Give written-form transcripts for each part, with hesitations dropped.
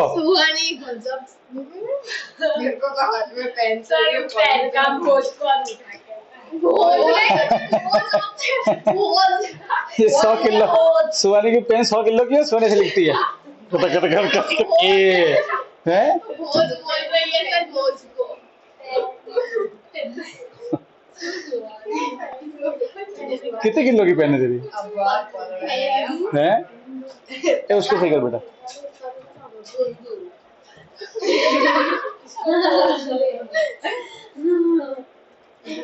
Stop. सुहानी गजब। मेरे को तो हाथ में पेन सर पेन का बोझ को उठा के बोझ ये 100 किलो सुहानी की पेन 100 किलो की है, सोने से लिखती है ए हैं बोझ बोल रही है सर बोझ को। कितने किलो की पेन है तेरी अब बात कर रहे हैं हैं? ए उसको सही कर बेटा।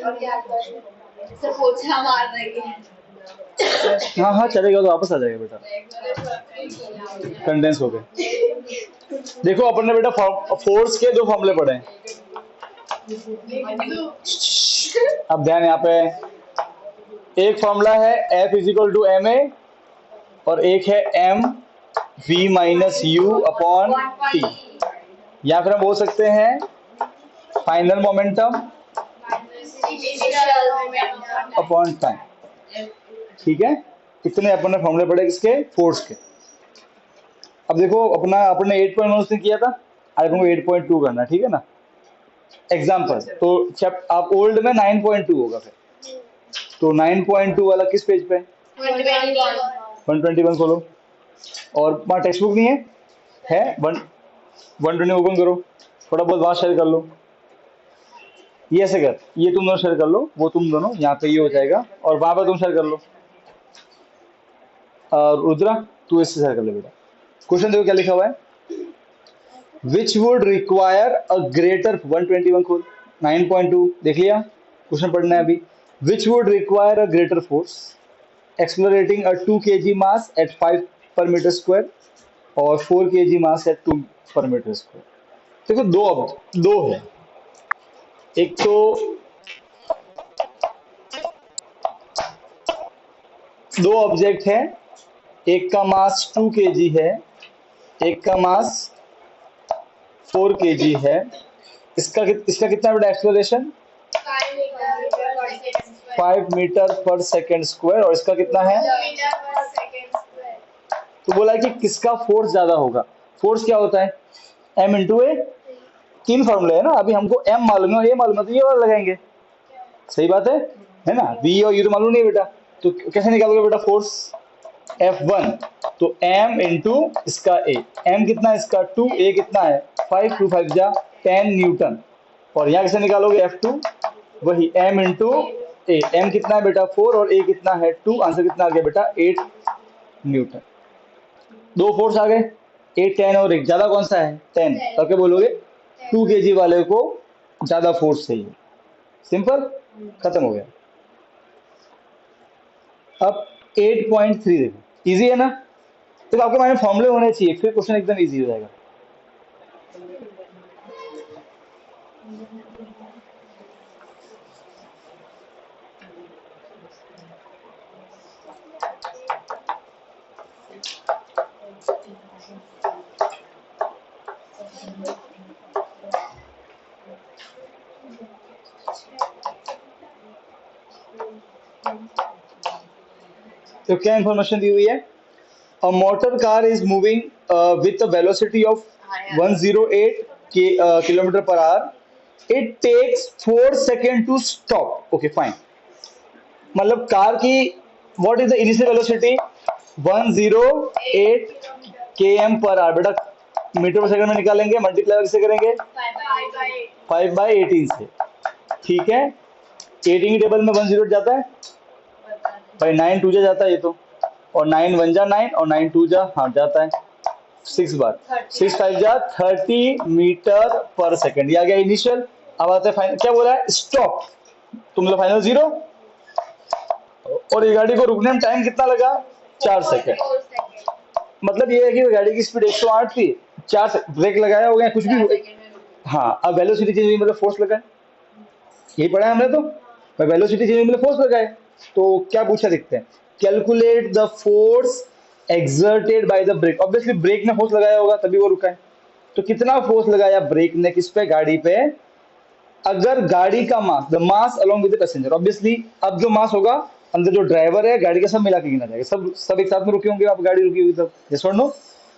और क्या सर पोछा मार रही है। हाँ हाँ चलेगा तो वापस आ जाएगा बेटा, कंडेंस हो गए। देखो अपन ने बेटा फोर्स के 2 फॉर्मूले पढ़े हैं। अब ध्यान यहाँ पे, एक फॉर्मूला है F = ma और एक है mv-u/t, या फिर हम बोल सकते हैं फाइनल मोमेंटम अपॉन टाइम। ठीक है, इतने अपन ने फॉर्मूले पढ़े किसके, फोर्स के। अब देखो अपना अपने 8.1 उसने किया था, आज अपन को 8.2 करना है, ठीक है ना। एग्जाम्पल तो आप ओल्ड में 9.2 होगा, फिर तो 9.2 वाला किस पेज पे, 121 खोलो, और वहाँ टेक्स्ट बुक नहीं है 120 ओपन करो, थोड़ा बहुत बात शेयर कर लो, ये ऐसे कर, ये तुम दोनों शेयर कर लो, वो तुम दोनों यहाँ पे ये हो जाएगा, और वहां पर तुम शेयर कर लो। रुद्रा तू इससे शेयर कर ले बेटा। क्वेश्चन देखो क्या लिखा हुआ है, which would require a greater 121 खोल 9.2 देख लिया, क्वेश्चन पढ़ना है अभी। Which would require a greater force accelerating a 2 kg mass at 5 per meter square और 4 kg mass at 2 per meter square। देखो दो है, एक तो दो ऑब्जेक्ट है, एक का मास 2 kg है, एक का मास 4 kg है। इसका कितना बेटा एक्सेलरेशन 5 मीटर पर सेकेंड स्क्वायर, और इसका कितना है, तो बोला है कि किसका फोर्स ज्यादा होगा। फोर्स क्या होता है, m इंटू ए, 3 फॉर्मूले है ना, अभी हमको m मालूम है और ये मालूम है, तो ये वाला लगाएंगे, सही बात है ना। v और u तो मालूम नहीं बेटा, तो कैसे निकालोगे बेटा फोर्स, F1 तो m इंटू इसका a, m कितना है इसका 2, a कितना है 5, 2 5 जा 10 न्यूटन, और यहाँ कैसे निकालोगे F2 वही m इंटू a, m कितना है बेटा 4 और a कितना है 2, आंसर कितना आ गया बेटा 8 न्यूटन। 2 फोर्स आ गए, 8 10 और 1 ज्यादा कौन सा है 10, तो क्या बोलोगे 2 kg वाले को ज्यादा फोर्स चाहिए, सिंपल, खत्म हो गया। अब 8.3 देखो, इजी है ना, तो आपके माइंड में फॉर्मूले होने चाहिए, फिर क्वेश्चन एकदम इजी हो जाएगा। तो क्या इंफॉर्मेशन दी हुई है, a motor car is moving with a velocity of 108 kilometre per hour, it takes 4 second to stop. Okay fine, मतलब कार की what is the initial velocity 108 km per hour, बेटा मीटर पर सेकंड में निकालेंगे, multiply कैसे करेंगे 5/18 से, ठीक है। 18 की टेबल में 10 जाता है भाई, 9 2 जा जाता है ये तो, और 9 1 जा 9 और 9 2 जा हाँ जाता है 6 बार, 6 5 जा 30 मीटर पर सेकंड, ये आ गया इनिशियल। अब आते हैं फाइनल, क्या बोला है स्टॉप, तुम लोग फाइनल 0, और ये गाड़ी को रुकने में टाइम कितना लगा 4 सेकंड, मतलब ये है कि गाड़ी की स्पीड 108 थी, 4 से ब्रेक लगाया हो गया कुछ भी, हाँ अब वेलोसिटी चेंज हुई मतलब फोर्स लगा, यही पढ़ा है हमने, तो वेलोसिटी चेंज हुई मतलब फोर्स लगाए। तो क्या पूछा देखते हैं, calculate the force exerted by the brake, obviously brake ने फोर्स लगाया होगा तभी वो रुका है, तो कितना फोर्स लगाया ब्रेक ने किस पे, गाड़ी पे। अगर गाड़ी का mass, the mass along with the passenger, obviously अब जो मास होगा अंदर जो ड्राइवर है गाड़ी का सब मिला के गिना जाएगा, सब एक साथ में रुके होंगे, आप गाड़ी रुकी हुई तब, यस और नो।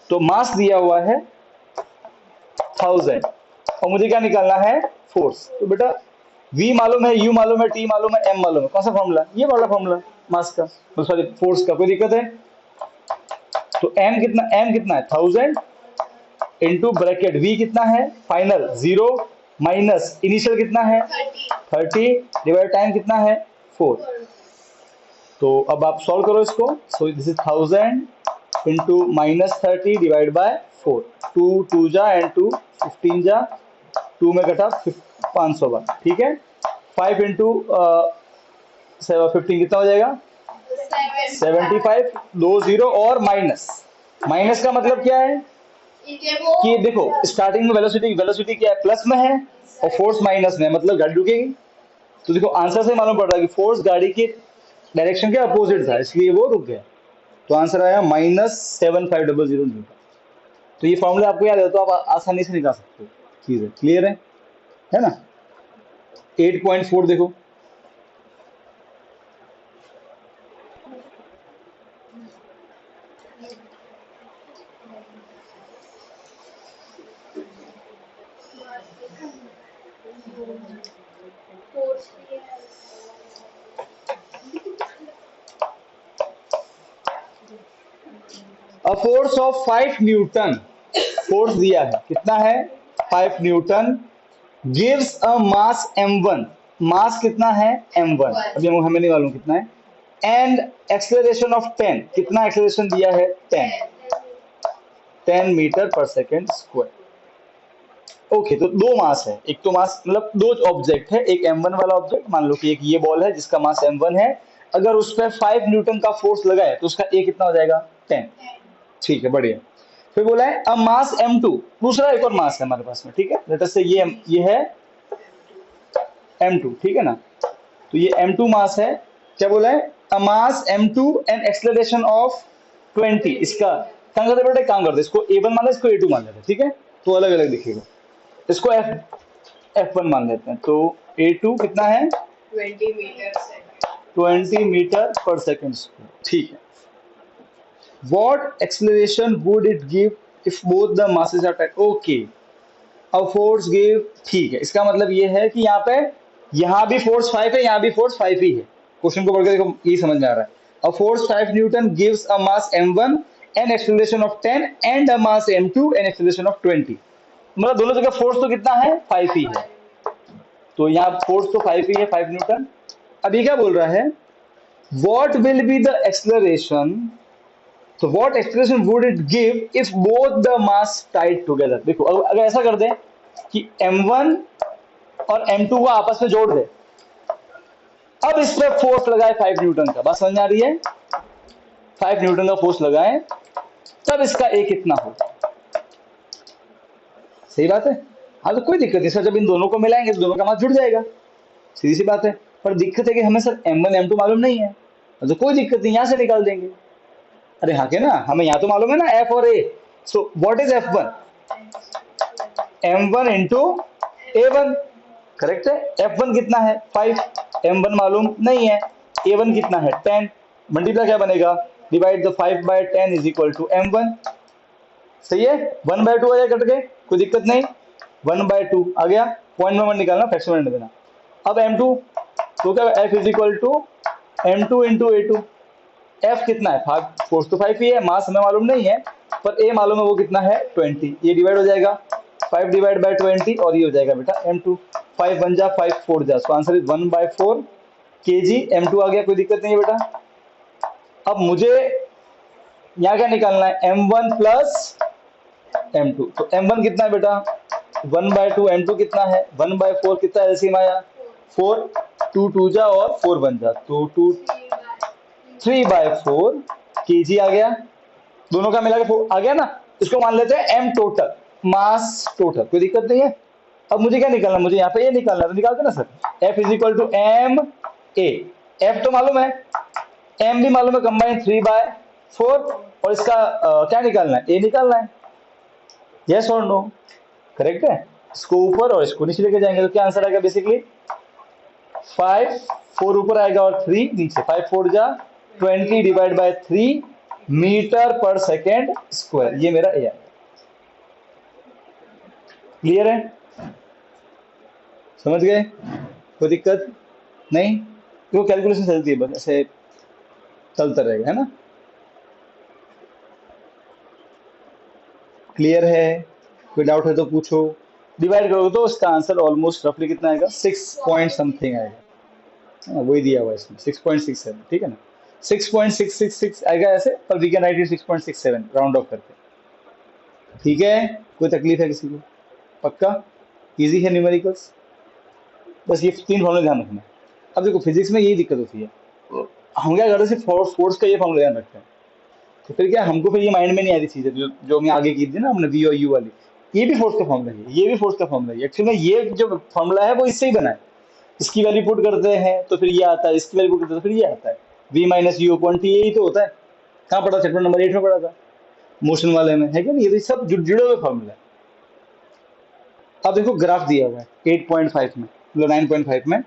तो मास दिया हुआ है 1000 और मुझे क्या निकालना है फोर्स। तो बेटा V मालूम है, U मालूम है, T मालूम है, M मालूम है, कौन सा फॉर्मूला? ये वाला फॉर्मूला मास का, सॉरी फोर्स का। कोई दिक्कत है? तो M कितना है 1000 इंटू ब्रैकेट V कितना है फाइनल 0 माइनस इनिशियल कितना है 30 डिवाइड टाइम कितना है 4। तो अब आप सॉल्व करो इसको। So this is 1000 into minus 30 divide by 4। 2 जा एंड 2 15 जा, 2 में कटा 500 बार, ठीक है। 5 इंटू 15 कितना हो जाएगा 75, 2 0 और माइनस। माइनस का मतलब क्या है कि देखो स्टार्टिंग में वेलोसिटी क्या है प्लस में है और फोर्स माइनस में है, मतलब गाड़ी रुकेगी। तो देखो आंसर से मालूम पड़ रहा है कि फोर्स गाड़ी की डायरेक्शन के अपोजिट था, इसलिए वो रुक गया। तो आंसर आया -7500 न्यूटन। तो ये फॉर्मूला आपको याद है तो आप आसानी से निकाल सकते हो। चीजें क्लियर है ना। 8.4 देखो, a force of 5 Newton, force दिया है कितना है 5 Newton, gives a mass m1, मास कितना है m1, अभी हमें नहीं मालूम कितना है, एंड एक्सेलरेशन ऑफ 10, कितना एक्सेलरेशन दिया है 10 मीटर पर सेकेंड स्क्वायर। ओके तो दो मास है, एक तो मास मतलब दो ऑब्जेक्ट है, एक m1 वाला ऑब्जेक्ट, मान लो कि एक ये बॉल है जिसका मास m1 है, अगर उस पर 5 न्यूटन का फोर्स लगाए तो उसका ए कितना हो जाएगा 10। ठीक है बढ़िया। फिर बोला है अब मास m2, दूसरा एक और मास है हमारे पास में, ठीक है। लेट अस से ये है m2, ठीक है ना। तो ये m2 मास है, क्या बोला है अ मास m2 एंड एक्सेलरेशन ऑफ 20। इसका काम करते बेटा, काम करते इसको a1 मान ले, इसको a2 मान लेते, ठीक है, तो अलग अलग दिखेगा। इसको f1 मान लेते हैं। तो a2 कितना है 20 मीटर से 20 मीटर पर सेकेंड स्क्वायर, ठीक है। What acceleration would it give if both the masses are tight? Okay, अब फोर्स गिव, ठीक है, इसका मतलब ये है कि यहाँ पे यहाँ भी फोर्स 5 है, यहाँ भी फोर्स 5 ही है। क्वेश्चन को पढ़ के देखो ये समझ में आ रहा है। A force 5 Newton gives a mass m1 and acceleration of 10 and a mass m2 and acceleration of 20। मतलब दोनों जगह फोर्स तो कितना है 5 ही है, तो यहाँ फोर्स तो 5 ही है 5 न्यूटन। अब ये क्या बोल रहा है what will be the acceleration, तो what expression would it give if both the mass tied together. देखो अगर ऐसा कर दें कि m1 और m2 को आपस में जोड़ दे, अब इस पर फोर्स लगाए 5 न्यूटन का, बात समझ आ रही है, 5 न्यूटन का फोर्स लगाए तब इसका ए कितना हो। सही बात है। हाँ तो कोई दिक्कत नहीं सर, जब इन दोनों को मिलाएंगे तो दोनों का मास जुड़ जाएगा, सीधी सी बात है। पर दिक्कत है कि हमें सर m1 m2 मालूम नहीं है, तो कोई दिक्कत नहीं, यहां से निकाल देंगे। अरे हाँ के ना, हमें यहाँ तो मालूम है ना f और a। So what is f1, m1 into a1, correct है। f1 कितना है 5, m1 मालूम नहीं है, a1 कितना है 10, मल्टीप्लाई क्या बनेगा divide the 5 by 10 is equal to m1। सही है, 1/2 आ जाए कट के, कोई दिक्कत नहीं, 1/2 आ गया, पॉइंट में 1 निकालना, फ्रैक्शन में देना। अब m2 तो क्या f is equal to m2 into a2। f कितना है 5, फोर्स तो 5 ही है, मास हमें मालूम नहीं है, पर a मालूम है वो कितना है 20। ये डिवाइड हो जाएगा 5 डिवाइड बाय 20 और ये हो जाएगा बेटा m2। 5 1 जा 5 4 जा, so answer is 1/4 kg m2 आ गया, कोई दिक्कत नहीं है बेटा। अब मुझे यहाँ क्या निकालना है m1 प्लस m2, तो m1 कितना है बेटा 1/2, m2 कितना है 1/4, कितना एलसीएम आया 4, 2 2 जा और 4 1 जा, तो 3/4 kg आ गया, दोनों का मिला के आ गया ना। इसको मान लेते हैं m टोटल, मास टोटल, कोई दिक्कत नहीं है। अब मुझे क्या निकालना, मुझे यहाँ पे ये निकालना है, तो निकालते ना sir f is equal to m a। f तो मालूम है, m भी मालूम है, कंबाइन 3/4, और इसका क्या निकालना है a निकालना है, यस और नो, करेक्ट है। इसको ऊपर और इसको नीचे लेके जाएंगे तो क्या आंसर आएगा बेसिकली 5, 4 ऊपर आएगा और 3 नीचे, 5 4 जा 20 डिवाइड बाय 3 मीटर पर सेकेंड स्क्वायर, ये मेरा ए आएगा। क्लियर है? समझ गए? कोई दिक्कत नहीं? वो कैलकुलेशन चलती है, बस ऐसे चलता रहेगा, है ना? क्लियर है? कोई डाउट है तो पूछो। डिवाइड करोगे तो उसका आंसर ऑलमोस्ट रफली कितना आएगा? 6 पॉइंट समथिंग आएगा। हाँ, वही दिया हुआ है इसमें 6.67, ठीक है ना? 6.666 आएगा ऐसे, पर we can write it 6.67 round off करके। ठीक है? कोई तकलीफ है किसी को? पक्का? इजी है न्यूमेरिकल्स? बस ये 3 फॉर्मूले ध्यान रखना। अब देखो फिजिक्स में यही दिक्कत होती है, हम क्या करते हैं सिर्फ फोर्स का ये फॉर्मूला ध्यान रखते हैं, तो फिर क्या हमको फिर ये माइंड में नहीं आ रही चीजें जो हमने आगे की थी ना, हमने वी और यू वाली, ये भी फोर्स का फॉर्मूला है, ये भी फोर्स का फॉर्मूला है। एक्चुअली में ये जो फॉर्मूला है वो इससे ही बना है। इसकी वैल्यू पुट करते हैं तो फिर ये आता है, इसकी वैल्यू पुट करते हैं तो फिर ये आता है, v minus you upon T, यही तो होता है। कहाँ पढ़ा? चैप्टर नंबर 8 में पढ़ा था, मोशन वाले में, है क्या नहीं? ये तो सब जुड़े हुए फॉर्मूला है। अब देखो ग्राफ दिया हुआ है 8.5 में, मतलब 9.5 में।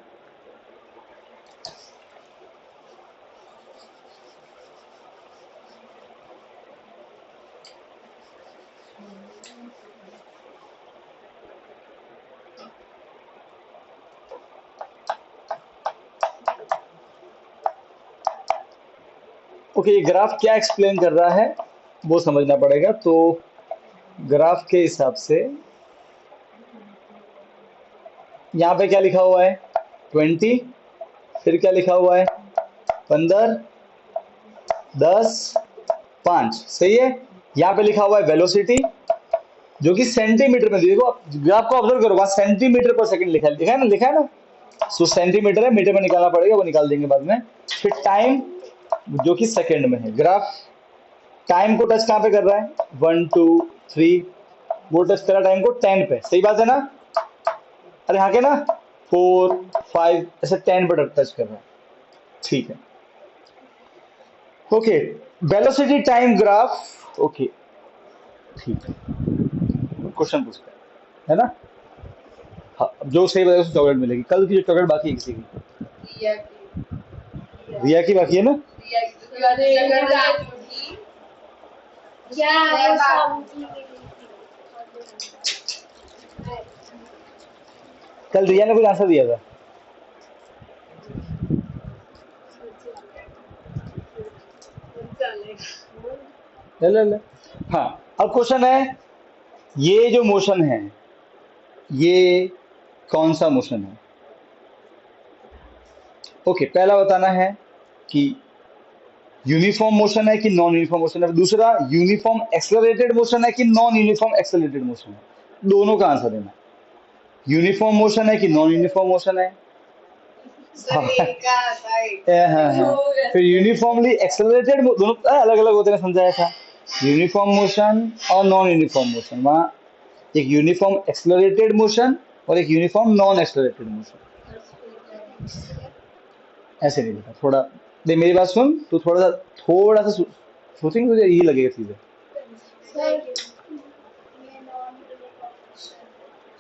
ओके, ये ग्राफ क्या एक्सप्लेन कर रहा है वो समझना पड़ेगा। तो ग्राफ के हिसाब से यहाँ पे क्या लिखा हुआ है? 20, फिर क्या लिखा हुआ है? 15, 10, 5, सही है। यहाँ पे लिखा हुआ है वेलोसिटी, जो कि सेंटीमीटर में, देखो आप ग्राफ को ऑब्जर्व करो, वहां सेंटीमीटर पर सेकंड लिखा है, लिखा है ना? लिखा है ना? सो सेंटीमीटर है, मीटर में निकालना पड़ेगा, वो निकाल देंगे बाद में। फिर टाइम, जो कि सेकंड में है। ग्राफ टाइम को टच कहाँ पे कर रहा है? 1 2 3, वो टच कर रहा है टाइम को 10 पे, सही बात है ना? अरे हाँ के ना? 4 5 ऐसे 10 पे टच कर रहा है, ठीक है। Okay, velocity time graph, okay ठीक है। क्वेश्चन पूछता है ना? हाँ, जो सही बताएगा उसको चॉकलेट मिलेगी। कल की जो चॉकलेट बाकी है किसी की? रिया की रिया की बाकी है ना? रिया की तो जगह क्या वो समझी कल रिया ने कुछ आंसर दिया था। ले ले ले। हाँ, अब क्वेश्चन है, ये जो मोशन है ये कौन सा मोशन है? ओके, पहला बताना है कि यूनिफॉर्म मोशन है कि नॉन यूनिफॉर्म मोशन है। दूसरा, यूनिफॉर्म एक्सेलरेटेड मोशन है कि नॉन यूनिफॉर्म एक्सेलरेटेड मोशन है। दोनों का आंसर देना। यूनिफॉर्म मोशन है कि नॉन यूनिफॉर्म मोशन है? हाँ सर का साइड हाँ हाँ। फिर यूनिफॉर्मली एक्सेलरेटेड, दोनों अलग अलग होते हैं, समझाया था। यूनिफॉर्म मोशन और नॉन यूनिफॉर्म मोशन, वहाँ एक यूनिफॉर्म एक्सेलरेटेड मोशन और एक यूनिफॉर्म नॉन एक्सेलरेटेड मोशन। ऐसे नहीं लिखा, थोड़ा देख मेरी बात सुन, तो थोड़ा सा सोचेंगे तुझे यही लगेगा चीजें।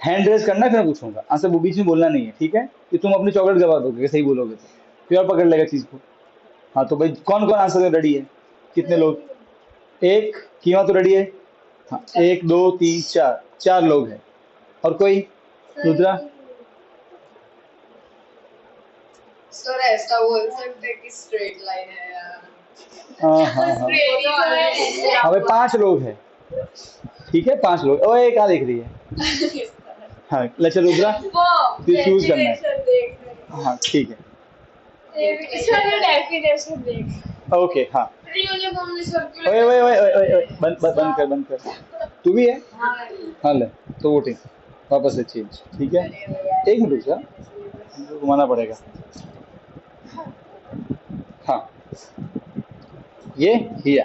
हैंड रेज करना है, फिर मैं पूछूंगा आंसर, वो बीच में बोलना नहीं है, ठीक है? कि तुम अपनी चॉकलेट गवा दोगे सही बोलोगे तो, फिर और पकड़ लेगा चीज को। हाँ, तो भाई कौन कौन आंसर में रेडी है? कितने लोग? एक कीमा तो रेडी है? हाँ, 1 2 3 4, 4 लोग हैं। और कोई? रुद्रा? सर ऐसा बोल सकते हैं कि स्ट्रेट लाइन है यार। हाँ हाँ हाँ हाँ भाई, 5 लोग हैं, ठीक है? 5 लोग। ओए क्या देख रही है? हाँ, ले चल रुद्रा, तू चूज करना है। हाँ ठीक है, डेफिनेशन देख ओके हाँ। यूनिफॉर्म में ओए ओए ओए ओए ओए, बंद कर बंद कर। तू भी है? हाँ ले, तो वोटिंग वापस से चेंज, ठीक है? 1 मिनट रुक जा, हमको घुमाना पड़ेगा। हाँ, ये हिया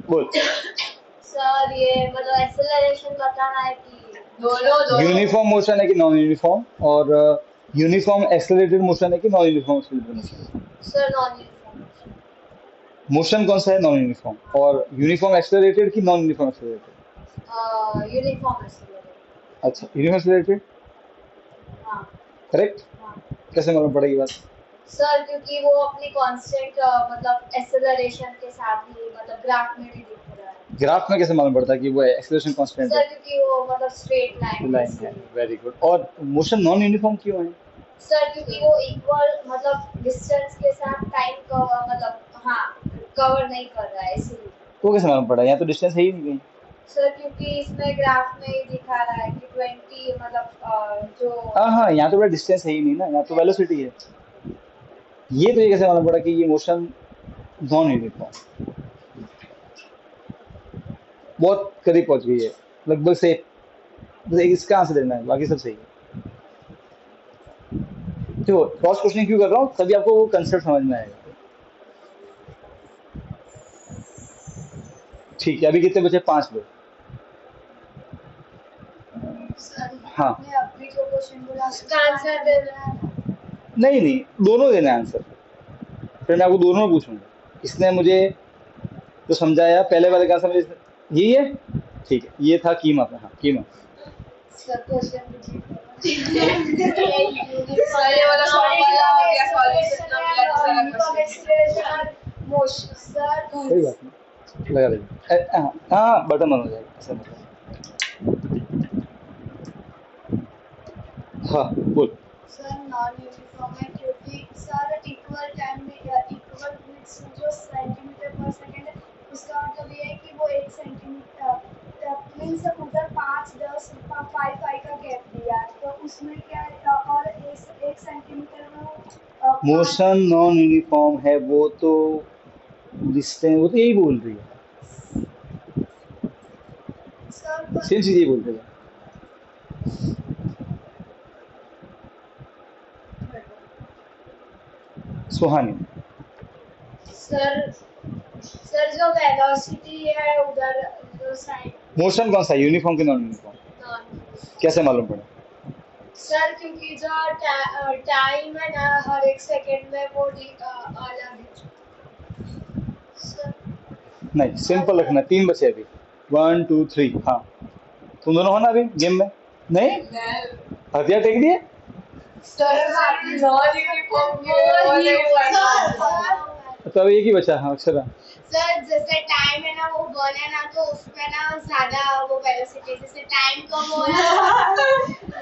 बोल। सर ये मतलब एक्सेलरेशन बताना है कि दोनों यूनिफॉर्म मोशन है कि नॉन यूनिफॉर्म, और यूनिफॉर्म एक्सेलरेटेड मोशन है कि non uniform accelerated motion? Sir non uniform motion कौन सा है? Non uniform. और यूनिफॉर्म एक्सेलरेटेड कि non uniform accelerated? Uniform acceleration. अच्छा, यूनिफॉर्म एक्सेलरेटेड, हाँ करेक्ट? हाँ कैसे मालूम पड़ेगी बात? सर क्योंकि वो अपनी कांस्टेंट मतलब एक्सेलरेशन के साथ ही मतलब ग्राफ में भी दिख रहा है। ग्राफ में कैसे मालूम पड़ता है कि वो एक्सेलरेशन कांस्टेंट सर है? क्योंकि वो मतलब स्ट्रेट लाइन लाइन है, वेरी गुड। और मोशन नॉन यूनिफॉर्म क्यों है? सर क्योंकि वो इक्वल मतलब डिस्टेंस के साथ टाइम कवर मतलब हाँ कवर नहीं कर रहा है इसलिए। वो कैसे मालूम पड़ा? यहाँ तो डिस्टेंस है ही नहीं कहीं। सर क्योंकि इसमें ग्राफ में ही दिखा रहा है कि 20 मतलब जो हाँ, यहाँ तो बड़ा डिस्टेंस है ही नहीं ना, यहाँ तो वेलोसिटी है। ये तो ये कैसे मालूम पड़ा कि ये मोशन नॉन यूनिफॉर्म? बहुत करीब पहुंच गई है, लगभग से बस एक इसका आंसर देना है, बाकी सब सही है। तो क्रॉस क्वेश्चनिंग क्यों कर रहा हूँ, तभी आपको वो कंसेप्ट समझ में आएगा। ठीक है, अभी कितने बचे? 5 लोग। सर हाँ, आपने अभी जो क्वेश्चन बोला उसका आंसर दे रहा है। नहीं नहीं, दोनों देना है आंसर, फिर मैं आपको दोनों पूछूंगा। इसने मुझे जो समझाया पहले वाले का आंसर यही है। ठीक है, ये था कीमा पे। हाँ, कीमा। सर क्वेश्चन रिपीट सर ये वाला सॉल्व वाला हो गया, सॉल्यूशन ना मिला तो सारा क्वेश्चन मोशन सर कोई बात नहीं, लगा देंगे। हाँ, बटन ऑन हो जाएगा ऐसा मतलब। हाँ, बोल। सर नॉन यूनिफॉर्म है क्योंकि सर इक्वल टाइम में इक्वल मिनट्स में जो सेंटीमीटर पर सेकंड है उसका मतलब ये है कि वो 1 सेंटीमीटर मीन्स उधर 5 10 5 5 का गैप दिया है, तो उसमें क्या है और 1 सेंटीमीटर में वो मोशन नॉन यूनिफॉर्म है, वो तो डिस्टेंस, वो तो यही बोल रही है, सर सेम चीज यही बोल रही है। सुहानी, सर सर जो वेलोसिटी है उधर जो साइड मोशन कौन सा है, यूनिफॉर्म की नॉन यूनिफॉर्म? नॉन कैसे मालूम पड़ा? सर क्योंकि जो टाइम है ना हर एक सेकंड में वो अलग है सर। नहीं, सिंपल रखना। 3 बचे अभी, 1 2 3। हाँ, तुम दोनों हो ना अभी गेम में? नहीं, हथियार टेक दिए। सर नॉन यूनिफॉर्म तो अभी एक ही बचा। हाँ, अक्षरा। सर जैसे टाइम है ना वो 1 है ना तो उसमें ना ज्यादा वो वेलोसिटी जैसे टाइम कम हो रहा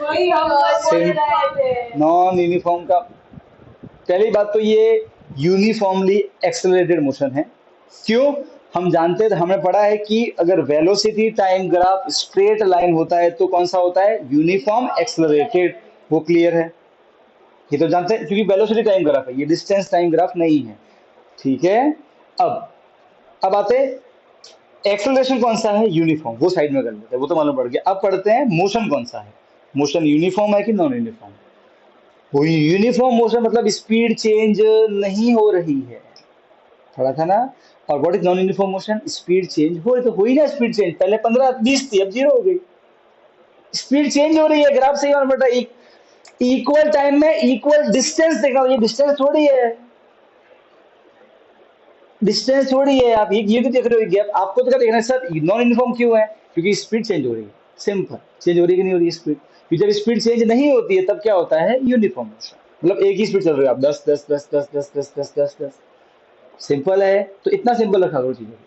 वही हम बोल रहे थे। नॉन यूनिफॉर्म का पहली बात तो ये यूनिफॉर्मली एक्सेलरेटेड मोशन है। क्यों? हम जानते थे, हमने पढ़ा है कि अगर velocity time graph straight line होता है तो कौन सा होता है? Uniform accelerated. वो क्लियर है, ये तो जानते हैं, क्योंकि वेलोसिटी टाइम ग्राफ है, ये डिस्टेंस टाइम ग्राफ नहीं है। ठीक है, अब आते एक्सेलरेशन कौन सा है? यूनिफॉर्म। वो साइड में कर लेते हैं, वो तो मालूम पड़ गया। अब पढ़ते हैं मोशन कौन सा है। मोशन यूनिफॉर्म है कि नॉन यूनिफॉर्म? वो यूनिफॉर्म मोशन मतलब स्पीड चेंज नहीं हो रही है, पढ़ा था ना। और what is non uniform motion? Speed change हो रही, तो हुई ना स्पीड चेंज, पहले 15 20 थी, अब 0 हो गई। स्पीड चेंज हो रही है, ग्राफ से ही मालूम पड़ता है। इक्वल टाइम में इक्वल डिस्टेंस देखना, ये डिस्टेंस थोड़ी है, डिस्टेंस थोड़ी है। आप ये तो देख रहे हो गैप, आपको तो क्या देखना है सर नॉन यूनिफॉर्म क्यों है? क्योंकि स्पीड चेंज हो रही है। सिंपल, चेंज हो रही है कि नहीं हो रही है स्पीड? जब स्पीड चेंज नहीं होती है तब क्या होता है? Uniform motion. मतलब एक ही स्पीड चल रही है, आप 10 10 10 10 10 10 10 10 10। सिंपल है, तो इतना सिंपल रखा करो चीजों को।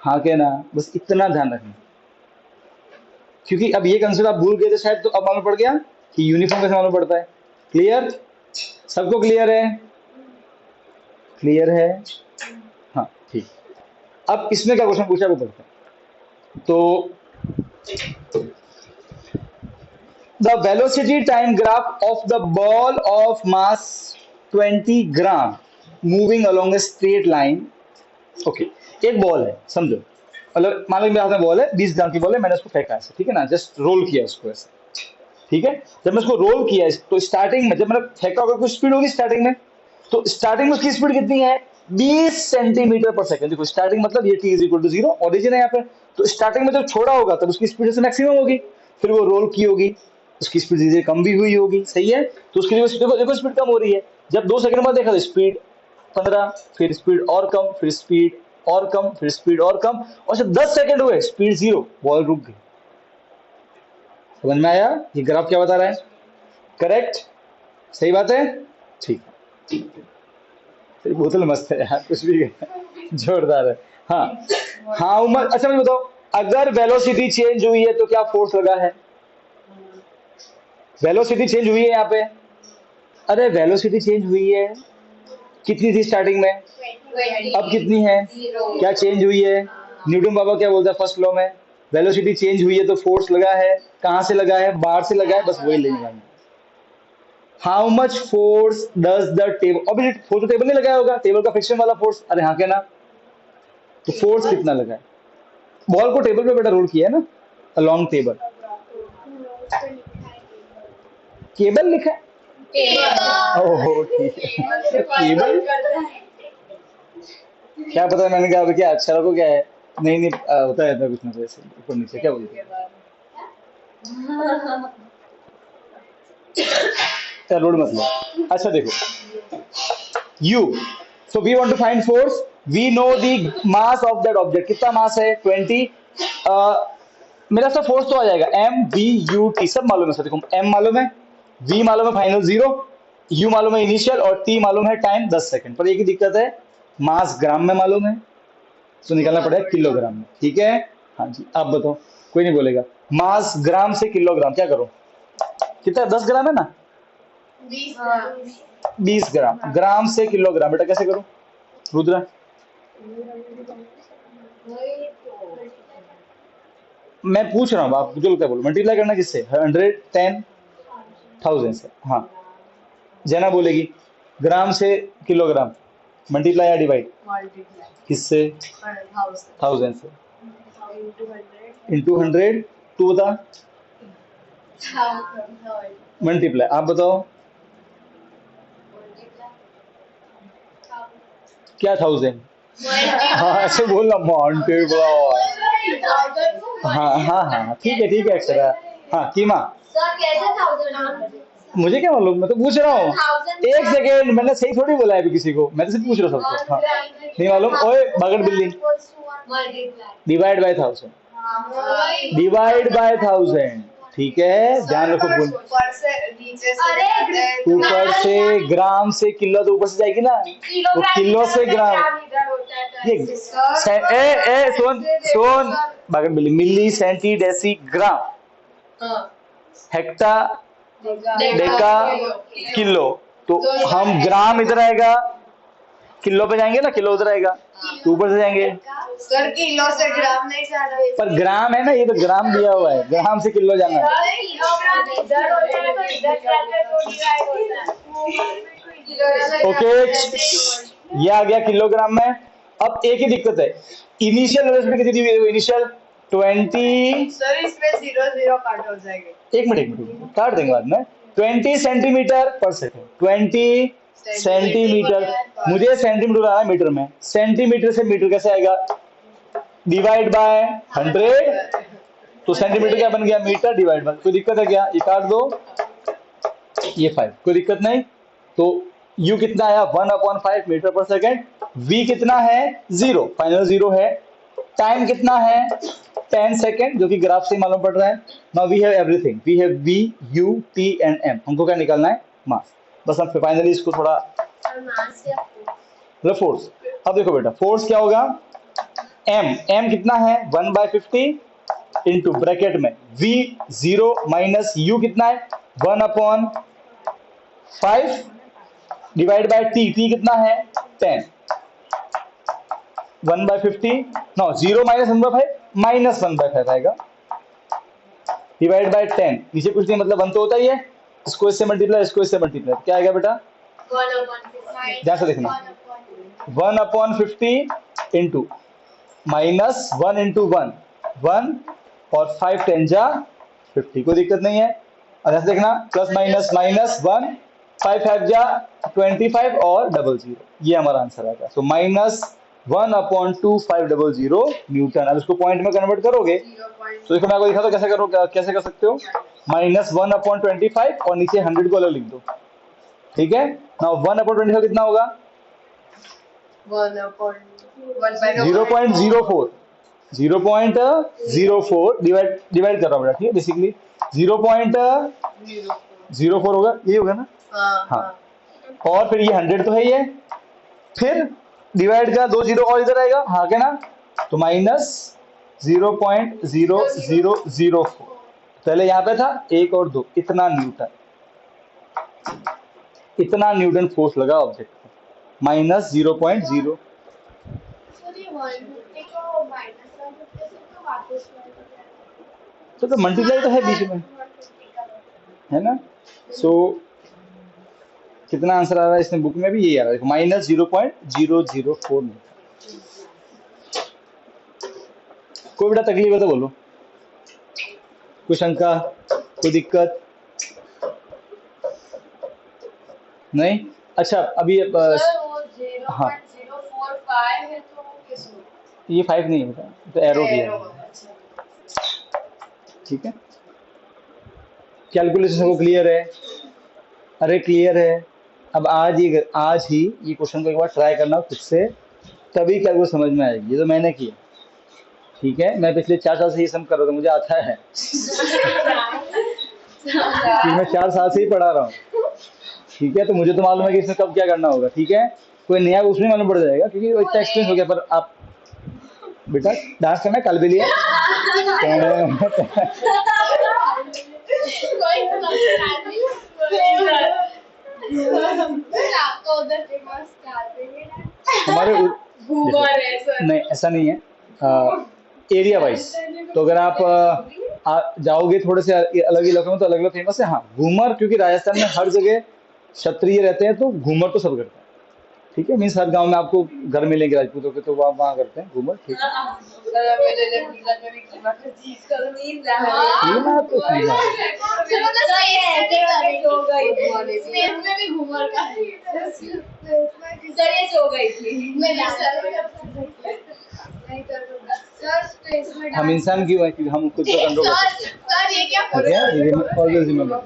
हाँ के ना, बस इतना ध्यान रखना। क्योंकि अब ये कंसेप्ट आप भूल गए थे शायद, तो अब मालूम पड़ गया कि यूनिफॉर्म कैसे मालूम पड़ता है। क्लियर? सबको क्लियर है? क्लियर है? हाँ, ठीक। अब इसमें क्या क्वेश्चन पूछा वो पढ़ते हैं। तो the velocity time graph of the ball of mass 20 gram moving along a straight line. Okay, एक बॉल है समझो, मतलब मान लो मेरे हाथ में बॉल है, 20 ग्राम की बॉल है, मैंने उसको फेंका ऐसे, ठीक है ना, जस्ट रोल किया उसको ऐसे। ठीक है, जब मैं उसको रोल किया तो स्टार्टिंग में जब मैंने फेंका होगा कुछ स्पीड होगी स्टार्टिंग में, तो स्टार्टिंग में उसकी स्पीड कितनी है? 20 सेंटीमीटर पर सेकंड। देखो स्टार्टिंग मतलब ये t is equal to 0, origin है यहाँ पे। तो स्टार्टिंग में जब छोड़ा होगा तब उसकी स्पीड से मैक्सिमम होगी, फिर वो रोल की होगी, उसकी स्पीड धीरे कम भी हुई होगी, सही है। तो उसके लिए देखो देखो स्पीड कम हो रही है। जब 2 सेकंड बाद देखा तो स्पीड 15, फिर स्पीड और कम, फिर स्पीड और कम, फिर स्पीड और कम, और जब 10 सेकंड हुए स्पीड 0, बॉल रुक गई। समझ में आया ये ग्राफ क्या बता रहा है? करेक्ट, सही बात है। ठीक, बोतल मस्त है यार, कुछ भी जोरदार है। हाँ हाउ मच, अच्छा मुझे बताओ, अगर वेलोसिटी चेंज हुई है तो क्या फोर्स लगा है? वेलोसिटी चेंज हुई है यहाँ पे, अरे वेलोसिटी चेंज हुई है, कितनी थी स्टार्टिंग में, अब कितनी है, क्या चेंज हुई है? न्यूटन बाबा क्या बोलता है फर्स्ट लॉ में, वेलोसिटी चेंज हुई है तो फोर्स लगा है, कहां से लगा है, बाहर से लगा है, बस वही लेने वाला। How much force does the table, अभी फोर्स तो टेबल नहीं लगाया होगा, टेबल का फ्रिक्शन वाला फोर्स, अरे हाँ क्या ना, तो फोर्स कितना लगा है? बॉल को टेबल पे बेटा रोल किया है ना, अलोंग टेबल, केबल लिखा है, ओहो ठीक है केबल, क्या पता, मैंने कहा अभी क्या अक्षरों को क्या है, नहीं नहीं होता है कुछ ना कुछ ऐसे ऊपर नीचे, क्या बोलते हैं, चलो रोड मतलब। अच्छा देखो u, so we want to find force, we know the mass of that object, कितना मास है 20, मेरा सब फोर्स तो आ जाएगा m v u t सब मालूम है सर, देखो m मालूम है, v मालूम है फाइनल 0, u मालूम है इनिशियल, और t मालूम है टाइम 10 सेकंड, पर एक ही दिक्कत है, मास ग्राम में मालूम है, तो निकालना पड़ेगा किलोग्राम में, ठीक है। हाँ जी आप बताओ, कोई नहीं बोलेगा, मास ग्राम से किलोग्राम क्या करो, कितना 10 ग्राम है ना, 20 ग्राम, ग्राम से किलोग्राम बेटा कैसे करो रुद्रा, मैं पूछ रहा हूँ आप जो क्या बोलो, मल्टीप्लाई करना किससे, 100 10,000 से, हाँ जैना बोलेगी ग्राम से किलोग्राम, मल्टीप्लाई या डिवाइड किससे, 1000 से, इंटू 100, तू बता, मल्टीप्लाई, आप बताओ क्या 1000, हाँ ऐसे बोलना मल्टीप्लाई, हाँ हाँ हाँ ठीक है अक्षरा, हाँ कीमा, मुझे क्या मालूम, मैं तो पूछ रहा हूँ, एक सेकेंड, मैंने सही थोड़ी बोला है अभी किसी को, मैं तो सिर्फ पूछ रहा हूँ सबको, हाँ नहीं मालूम, ओए बगड़ बिल्ली, डिवाइड बाय 1000, डिवाइड बाय 1000, ठीक है ध्यान रखो, बोल ऊपर से ग्राम से किलो, तो ऊपर से जाएगी ना, तो किलो से ग्राम, ए सोन बगड़ बिल्ली, मिली सेंटी डेसी ग्राम, हेक्टा डेका किलो, तो हम ग्राम इधर आएगा, किलो पे जाएंगे ना, किलो उधर आएगा, तो ऊपर से जाएंगे, सर किलो से ग्राम नहीं जाना, पर ग्राम है ना, ये तो ग्राम दिया हुआ है, ग्राम से किलो जाना है, ओके ये आ गया किलोग्राम में। अब एक ही दिक्कत है, इनिशियल वेलोसिटी कितनी दी हुई है, इनिशियल 20, सर इसमें 0 काट हो जाएगा, एक मिनट काट देंगे बाद में, 20 सेंटीमीटर पर सेकंड, 20 सेंटीमीटर, मुझे सेंटीमीटर आ रहा है मीटर में, सेंटीमीटर से मीटर कैसे आएगा, डिवाइड बाय 100, तो सेंटीमीटर क्या बन गया, मीटर डिवाइड बाय, कोई दिक्कत है क्या, ये काट दो, ये 5, कोई दिक्कत नहीं, तो u कितना आया 1/5 मीटर पर सेकंड, v कितना है 0, फाइनल 0 है, टाइम कितना है 10 सेकंड, जो कि ग्राफ से मालूम पड़ रहा है। Now we have everything, we have v u t and m, हमको क्या निकालना है, मास, बस हम फाइनली इसको थोड़ा मतलब फोर्स, अब देखो बेटा फोर्स क्या होगा, m कितना है 1/50 इंटू ब्रैकेट में v 0 माइनस u कितना है 1/5 डिवाइड बाय t कितना है 10, 1/50 नो 0 माइनस 1/5 माइनस 1/5 आएगा, डिवाइड बाय 10, नीचे कुछ नहीं मतलब 1 तो होता ही है, इसको इससे मल्टीप्लाई, इसको इससे मल्टीप्लाई, क्या आएगा बेटा, ध्यान से देखना, 1/50 इंटू माइनस 1 इंटू 1 1 और 5 10 जा 50, कोई दिक्कत नहीं है, और ऐसे देखना प्लस माइनस माइनस 1 5 5 जा 25 और 00, ये हमारा आंसर आएगा, सो माइनस 1/2500 न्यूटन। अब इसको पॉइंट में कन्वर्ट करोगे तो देखो मैं आपको दिखा दो कैसे करो, कैसे कर सकते हो, माइनस 1/25 और नीचे 100 को अलग लिख दो, ठीक है ना, 1/25 कितना होगा 0.04 डिवाइड कर रहा हूँ बेटा, ठीक है, बेसिकली 0.04 होगा, ये होगा ना, हाँ, और फिर ये 100 तो है, ये फिर डिवाइड का 2 0 और इधर आएगा, हाँ क्या ना, तो माइनस 0.0004, पहले यहाँ पे था 1 और 2, इतना न्यूटन फोर्स लगा ऑब्जेक्ट पर, माइनस 0.0। सर ये 150 को माइनस 150 से तो वापस तो मल्टीप्लाई तो है बीच में, 150 का है ना। सो कितना आंसर आ रहा है इसमें, बुक में भी यही आ रहा है, माइनस 0.004 न्यूटन। कोई बेटा तकलीफ है तो बोलो, कोई शंका, कोई दिक्कत नहीं। अच्छा अभी सर वो हाँ 0.045 है तो वो किस में? ये 5 नहीं है बेटा, तो एरो भी है, अच्छा। ठीक है। कैलकुलेशन को क्लियर है? अरे क्लियर है। अब आज ही ये क्वेश्चन को एक बार ट्राई करना खुद से, तभी कैलकुलेशन समझ में आएगी। ये तो मैंने किया, ठीक है। मैं पिछले 4 साल से ये सम कर रहा था, मुझे आता है कि मैं 4 साल से ही पढ़ा रहा हूँ, ठीक है। तो मुझे तो मालूम है कि इसमें कब क्या करना होगा, ठीक है। कोई नया उसमें मालूम पड़ जाएगा क्योंकि वो इतना एक्सपीरियंस हो गया। पर आप बेटा डांस करना कल भी लिया आपका उधर फेमस कर देंगे ना। हमारे घूमर है सर। नहीं ऐसा नहीं है, एरिया वाइज। तो अगर आप जाओगे थोड़े से अलग इलाकों में तो अलग अलग फेमस है। हाँ घूमर, क्योंकि राजस्थान में हर जगह क्षत्रिय रहते हैं तो घूमर तो सब करते हैं, ठीक है। मीन्स हर गांव में आपको घर मिलेंगे राजपूतों के, तो वहाँ करते हैं घूमर, ठीक है। ये ना तो ठीक है। हम इंसान क्यों है, क्योंकि हम खुद को कंट्रोल कर सकते हैं, ठीक है। Always remember.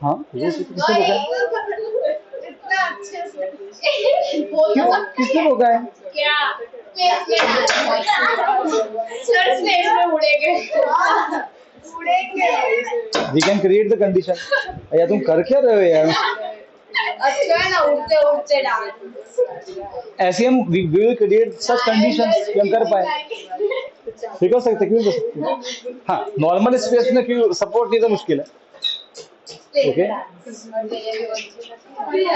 हाँ किसने रोका है? इतना अच्छे से क्यों, किसने रोका है? क्या सर स्पेस में उड़ेंगे। We can create the condition. या तुम कर क्या रहे हो यार? अच्छा है ना, उड़ते उड़ते डांस। ऐसे हम we will create such conditions कि हम कर पाए। फिर कर सकते, क्यों कर सकते? हाँ नॉर्मल स्पेस में क्यों सपोर्ट नहीं तो मुश्किल है। ओके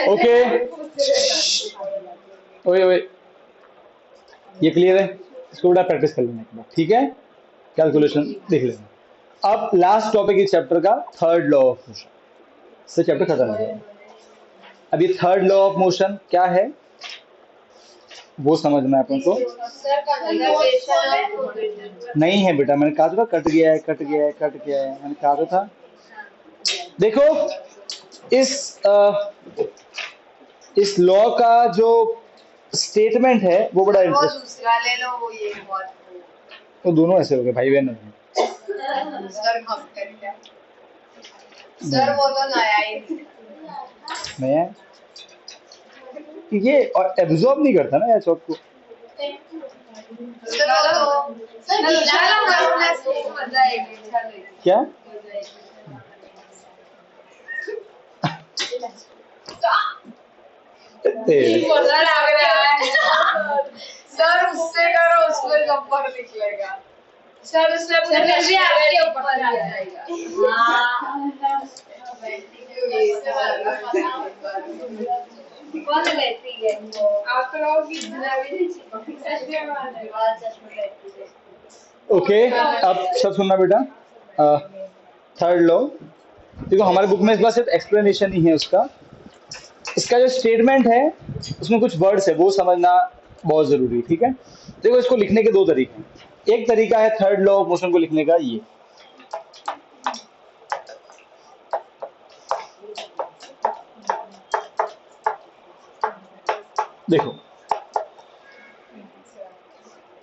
ओके ओए ओए, ये क्लियर है? इसको बड़ा प्रैक्टिस कर लेना एक बार, ठीक है। कैलकुलेशन देख लेना। अब लास्ट टॉपिक इस चैप्टर का, थर्ड लॉ ऑफ मोशन से चैप्टर खत्म हो गया। अब ये थर्ड लॉ ऑफ मोशन क्या है वो समझना है अपन को। नहीं है बेटा, मैंने कहा था कट गया है, मैंने कहा तो था। देखो इस लॉ का जो स्टेटमेंट है वो बड़ा इंटरेस्टिंग। दूसरा ले लो, वो ये बहुत तो दोनों ऐसे हो गए भाई बहन। सर वो तो नया ही नया ये और एब्जॉर्ब नहीं करता ना यार चौक को। क्या सर उससे करो, उसमें नंबर निकलेगा। सर उससे आपके ऊपर आ जाएगा। कौन बैठती है? आप लोग भी ओके अब सब सुनना बेटा। थर्ड लॉ देखो, हमारे बुक में इस बार सिर्फ एक्सप्लेनेशन ही है उसका। इसका जो स्टेटमेंट है उसमें कुछ वर्ड्स है वो समझना बहुत जरूरी है, ठीक है। देखो इसको लिखने के दो तरीके हैं। एक तरीका है थर्ड लॉ ऑफ मोशन को लिखने का, ये देखो,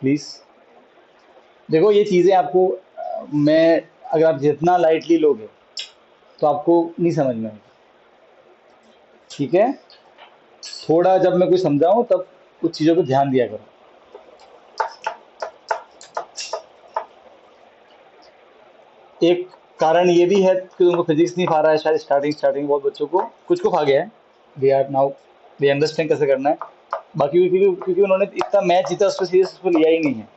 प्लीज देखो ये चीजें आपको मैं अगर आप जितना लाइटली लोगे तो आपको नहीं समझ में आएगी, ठीक है। थोड़ा जब मैं कुछ समझाऊं तब कुछ चीजों पे ध्यान दिया करो। एक कारण ये भी है कि उनको फिजिक्स नहीं खा रहा है शायद स्टार्टिंग बहुत बच्चों को, कुछ को खा गया है। They are now they understand कैसे करना है, बाकी क्योंकि उन्होंने इतना मैच जीता उसको सीरियस उसको लिया ही नहीं है।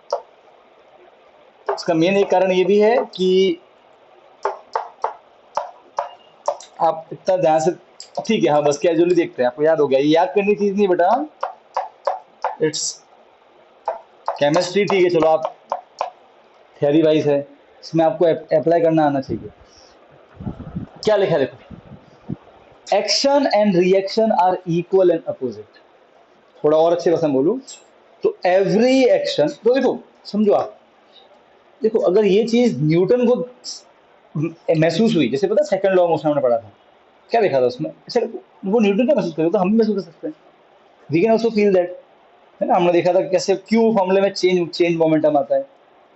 उसका मेन एक कारण ये भी है कि आप इतना ध्यान से, ठीक है हाँ बस कैजुअली देखते हैं, आपको याद हो गया, ये याद करने की चीज नहीं बेटा, इट्स केमिस्ट्री, ठीक है चलो आप थियरी वाइज है, इसमें आपको अप्लाई करना आना चाहिए। क्या लिखा है देखो, action and reaction are equal and opposite. थोड़ा और अच्छे भाषा में बोलूं तो एवरी एक्शन, तो देखो समझो आप, देखो अगर ये चीज न्यूटन को महसूस हुई, जैसे पता सेकंड लॉ ऑफ मोशन हमने पढ़ा था, क्या देखा था उसमें, ऐसे वो न्यूटन का महसूस करे तो हम भी महसूस कर सकते हैं, we can also feel that, है ना। हमने देखा था कि कैसे क्यू फॉर्मूले में चेंज मोमेंटम आता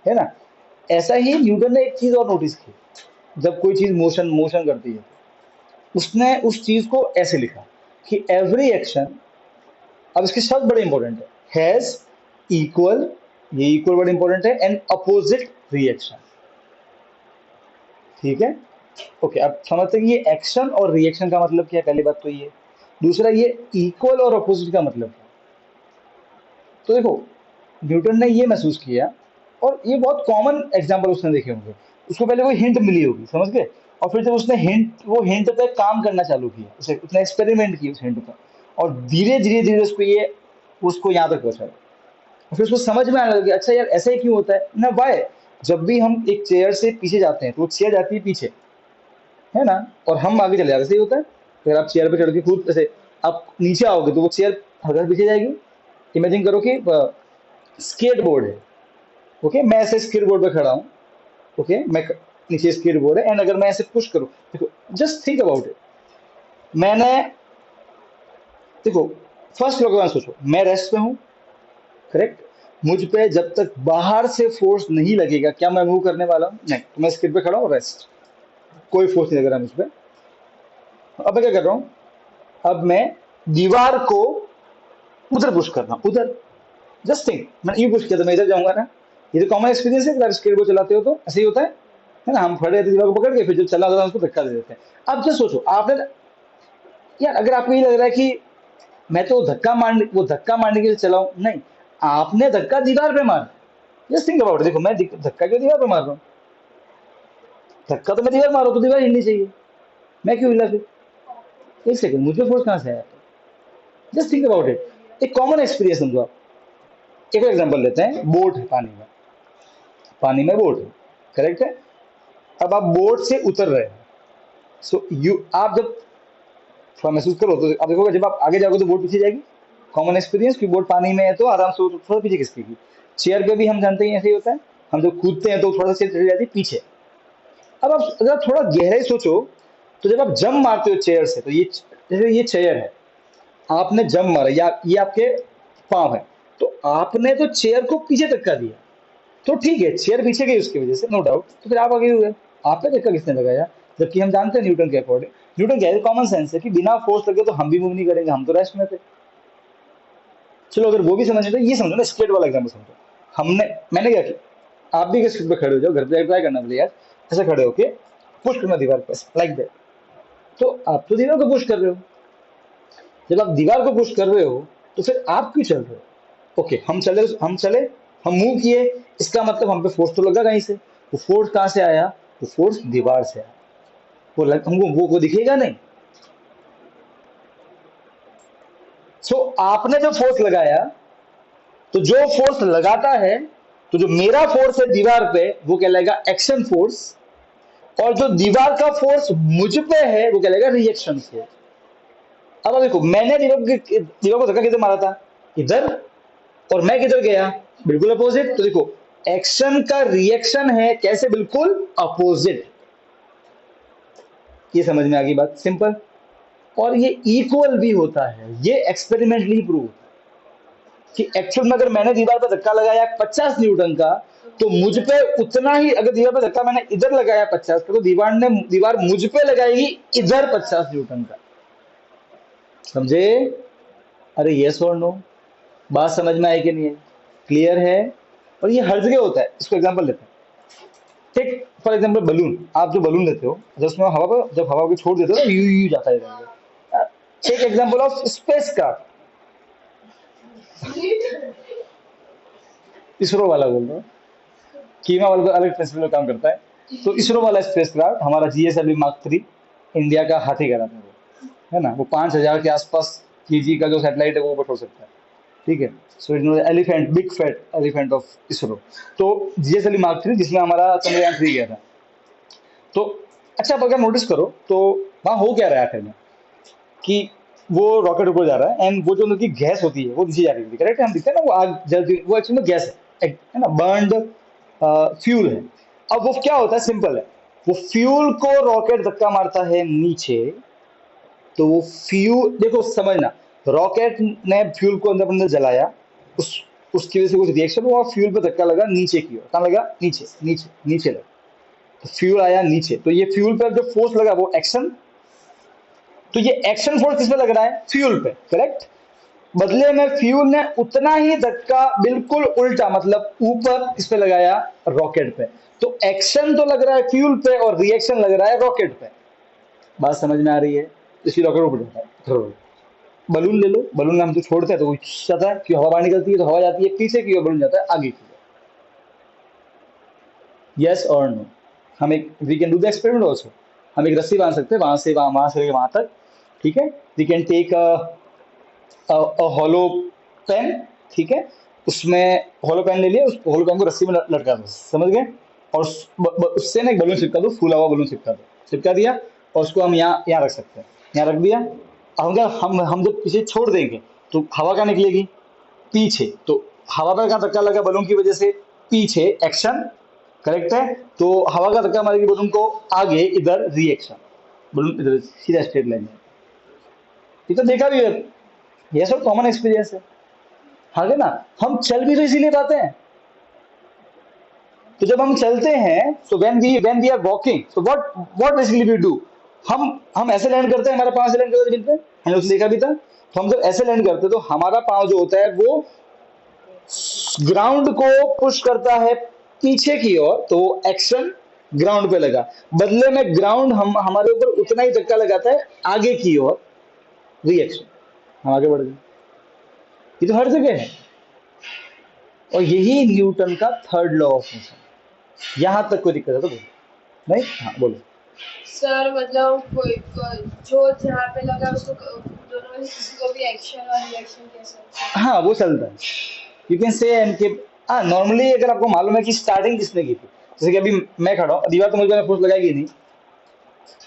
है ना। ऐसा ही न्यूटन ने एक चीज और नोटिस की, जब कोई चीज मोशन मोशन करती है, उसने उस चीज को ऐसे लिखा कि एवरी एक्शन, अब इसके शब्द बड़े इंपॉर्टेंट है, हैज इक्वल, ये इक्वल बड़ा इंपॉर्टेंट है, एंड अपोजिट रिएक्शन, ठीक है। ओके अब समझते हैं कि ये एक्शन और रिएक्शन का मतलब क्या है, पहली बात तो ये, दूसरा ये इक्वल और अपोजिट का मतलब क्या। तो देखो न्यूटन ने ये महसूस किया, और ये बहुत कॉमन एग्जांपल उसने देखे होंगे, उसको पहले कोई हिंट मिली होगी, समझ गए, और फिर जब उसने वो हिंट पे काम करना चालू किया, उसने एक्सपेरिमेंट किया उस हिंट पर, और धीरे धीरे धीरे उसको यहाँ तक पहुंचाया, और फिर उसको समझ में आने लगा कि अच्छा यार ऐसा ही क्यों होता है ना, वाई, जब भी हम एक चेयर से पीछे जाते हैं तो वो चेयर जाती है पीछे, है ना, और हम आगे चले जाते, सही होता है। अगर आप चेयर पे चढ़ के खुद ऐसे आप नीचे आओगे तो वो चेयर हल्का पीछे जाएगी। इमेजिन करो कि स्केट बोर्ड है, ओके, मैं ऐसे स्केट बोर्ड पे खड़ा हूँ, ओके, मैं नीचे स्केट बोर्ड है, एंड अगर मैं ऐसे पुश करूँ, देखो जस्ट थिंक अबाउट इट, मैंने, देखो फर्स्ट फ्लोर के बारे में सोचो, मैं रेस्ट पे हूँ, करेक्ट, मुझ पे जब तक बाहर से फोर्स नहीं लगेगा क्या मैं मूव करने वाला हूँ, नहीं, तो मैं स्केट पे खड़ा हूँ, रेस्ट, कोई फोर्स नहीं लग रहा मुझ पे। अब मैं क्या कर रहा हूँ, अब मैं दीवार को उधर पुश कर रहा हूँ, उधर, जस्ट थिंक, मैंने यूं पुश किया तो मैं इधर जाऊंगा ना, ये तो कॉमन एक्सपीरियंस है, अगर स्केट बोर्ड चलाते हो तो ऐसे ही होता है ना, हम खड़े रहते दीवार को पकड़ के, फिर जब चला होता है उसको धक्का दे देते हैं। अब जस्ट सोचो आपने, यार अगर आपको ये लग रहा है कि मैं तो वो धक्का मारने के लिए चलाऊं, नहीं, आपने धक्का दीवार पे मारा, जस्ट थिंक अबाउट, देखो मैं धक्का क्यों दीवार पे मार रहा हूँ, धक्का तो मैं दीवार मारो तो दीवार हिलनी चाहिए, मैं क्यों हिला फिर, एक सेकंड, मुझे फोर्स कहां से आया, जस्ट थिंक अबाउट इट, एक कॉमन एक्सपीरियंस समझो आप। एक और एग्जांपल लेते हैं, बोट है पानी में बोट है, करेक्ट है। अब आप बोट से उतर रहे हैं, सो आप जब थोड़ा महसूस करो तो आप देखोगे जब आप आगे जाओगे तो बोट पीछे जाएगी, कॉमन एक्सपीरियंस, कि बोट पानी में है तो आराम से थोड़ा पीछे खिसकेगी। चेयर पे भी हम जानते हैं ऐसे ही होता है, हम जब कूदते हैं तो थोड़ा सा चेयर चली जाती है पीछे। अब आप अगर आप थोड़ा गहराई सोचो, तो जब आप जंप मारते हो चेयर से, तो ये चेयर है, आपने जंप मारा, या ये आपके पांव है, तो आपने तो चेयर को पीछे धक्का दिया, तो ठीक है चेयर पीछे गई उसकी वजह से, नो डाउट, तो फिर आप आगे हुए, आप पे धक्का किसने लगाया, जबकि हम जानते हैं न्यूटन के अकॉर्डिंग, न्यूटन क्या है, कॉमन सेंस है कि बिना फोर्स लगे तो हम भी मूव नहीं करेंगे, हम तो रेस्ट में थे। चलो अगर वो भी समझ तो ये समझो ना, स्केट वाला एग्जाम्पल समझो, मैंने क्या किया, आप भी स्केट पे खड़े हो जाओ, घर पे ट्राई करना पड़ेगा यार, ऐसे खड़े होके पुश करना दीवार पर, लाइक दैट, तो आप तो दीवार को पुश कर रहे हो, जब आप दीवार को पुश कर रहे हो तो फिर आप क्यों चल रहे हो, ओके, हम मूव किए, इसका मतलब हम पे फोर्स तो लगा कहीं से, वो फोर्स कहां से आया, वो फोर्स दीवार से आया, हमको वो दिखेगा नहीं। सो आपने जो फोर्स लगाया, तो जो फोर्स लगाता है, तो जो मेरा फोर्स है दीवार पे वो कहलाएगा एक्शन फोर्स, और जो दीवार का फोर्स मुझ पे है वो कहलाएगा रिएक्शन फोर्स। अब देखो मैंने दीवार को धक्का किधर मारा था, इधर, और मैं किधर गया, बिल्कुल अपोजिट। तो देखो एक्शन का रिएक्शन है कैसे, बिल्कुल अपोजिट। ये समझ में आ गई बात, सिंपल। और ये इक्वल भी होता है, ये एक्सपेरिमेंटली प्रूव होता है कि एक्चुअल में अगर मैंने दीवार पर धक्का लगाया 50 न्यूटन का, तो मुझ पे उतना ही, अगर दीवार पर धक्का मैंने इधर लगाया 50 का, तो दीवार मुझ पे लगाएगी इधर 50 न्यूटन का, समझे। अरे यस और नो, बात समझ में आई कि नहीं है, क्लियर है। और ये हर जगह होता है, इसको एग्जांपल लेते हैं, टेक फॉर एग्जांपल बलून, आप जो बलून लेते हो, जब उसमें जब हवा को छोड़ देते हो तो यू जाता है। Take example of spacecraft, ISRO वाला बोल रहा हूँ, कीमा वाला तो अलग प्रिंसिपल काम करता है। तो इसरो वाला स्पेसक्राफ्ट हमारा GSLV Mark 3 इंडिया का हाथी कहलाता है वो, है ना। वो 5000 के आसपास केजी का जो सैटेलाइट है वो ऊपर छोड़ सकता है, ठीक है। So it elephant, big fat elephant of ISRO. तो GSLV Mark 3 जिसमें हमारा चंद्रयान 3 गया था। तो अच्छा, अब अगर नोटिस करो तो वहाँ हो क्या रहा है आखिर में, कि वो रॉकेट ऊपर जा रहा है एंड वो जो उनकी गैस होती है वो नीचे जा रही होती है, करेक्ट है। हम दिखते हैं ना वो आग जलती, वो एक्चुअली में गैस है ना, बर्न्ड फ्यूल है। अब वो क्या होता है, सिंपल है, वो फ्यूल को रॉकेट धक्का मारता है नीचे, तो वो फ्यूल देखो समझना, रॉकेट ने फ्यूल को अंदर अंदर जलाया, उसकी वजह से कुछ रिएक्शन हुआ, फ्यूल पे धक्का लगा नीचे की ओर, कहाँ लगा, नीचे नीचे नीचे लगा, तो फ्यूल आया नीचे। तो ये फ्यूल पर जो फोर्स लगा वो एक्शन, तो ये एक्शन फोर्स किस पे लग रहा है, फ्यूल पे, करेक्ट। बदले में फ्यूल ने उतना ही धक्का बिल्कुल उल्टा, मतलब ऊपर इस पे लगाया, रॉकेट पे। तो एक्शन तो लग रहा है फ्यूल पे और रिएक्शन लग रहा है रॉकेट पे। बात समझ में आ रही है। इसी रॉकेट ऊपर जाता है। बलून ले लो, बलून हम तो छोड़ते हैं तो वो जाता है, क्यों, हवा बाहर निकलती है तो हवा जाती है पीछे की ओर, बलून जाता है आगे की ओर। यस और नो। हम एक, we can do the experiment also. हम एक रस्सी बांध सकते हैं वहां से वहां से वहां तक, ठीक है। We can take hollow pen, ठीक है, उसमें हॉलो पेन ले लिया, उस हॉलो पेन को रस्सी में लटका दो, समझ गए। और उससे ना एक बलून चिपका दो, फूला हुआ बलून चिपका दो, चिपका दिया, और उसको हम यहाँ यहाँ रख सकते हैं, यहाँ रख दिया। अब हम जब पीछे छोड़ देंगे तो हवा क्या निकलेगी, पीछे। तो हवा पर का धक्का लगा बलून की वजह से, पीछे एक्शन, करेक्ट है। तो हवा का धक्का मारेगी बलून को आगे, इधर रिएक्शन, बलून इधर सीधा स्ट्रेट लाइन में। ये तो देखा भी है, ये सब कॉमन एक्सपीरियंस है, हाँ है ना। हम चल भी तो इसीलिए पाते हैं। तो जब हम चलते हैं, so when we are walking, so what basically we do, हम ऐसे लैंड करते हैं, हमारा पाँव ऐसे लैंड करते हैं, मिलते हमने उसे देखा भी था। तो हम जब ऐसे लैंड करते हैं तो हमारा पाँव जो होता है वो ग्राउंड को पुश करता है पीछे की ओर, तो एक्शन ग्राउंड पे लगा। बदले में ग्राउंड हमारे ऊपर उतना ही धक्का लगाता है आगे की ओर, रिएक्शन, हम आगे बढ़ गए। ये तो हर जगह है, और यही न्यूटन का थर्ड लॉ ऑफ मोशन। यहां तक कोई दिक्कत है तो बोलो, नहीं, हाँ बोलो। सर मतलब जो जहाँ पे लगा उसको दोनों में से किसी को भी एक्शन और रिएक्शन कह सकते हैं। हाँ वो चलता है, यू कैन से एंड के। हाँ नॉर्मली अगर आपको मालूम है कि स्टार्टिंग किसने की थी, जैसे कि अभी मैं खड़ा हूँ, दीवार तो मुझे फोर्स लगाएगी नहीं,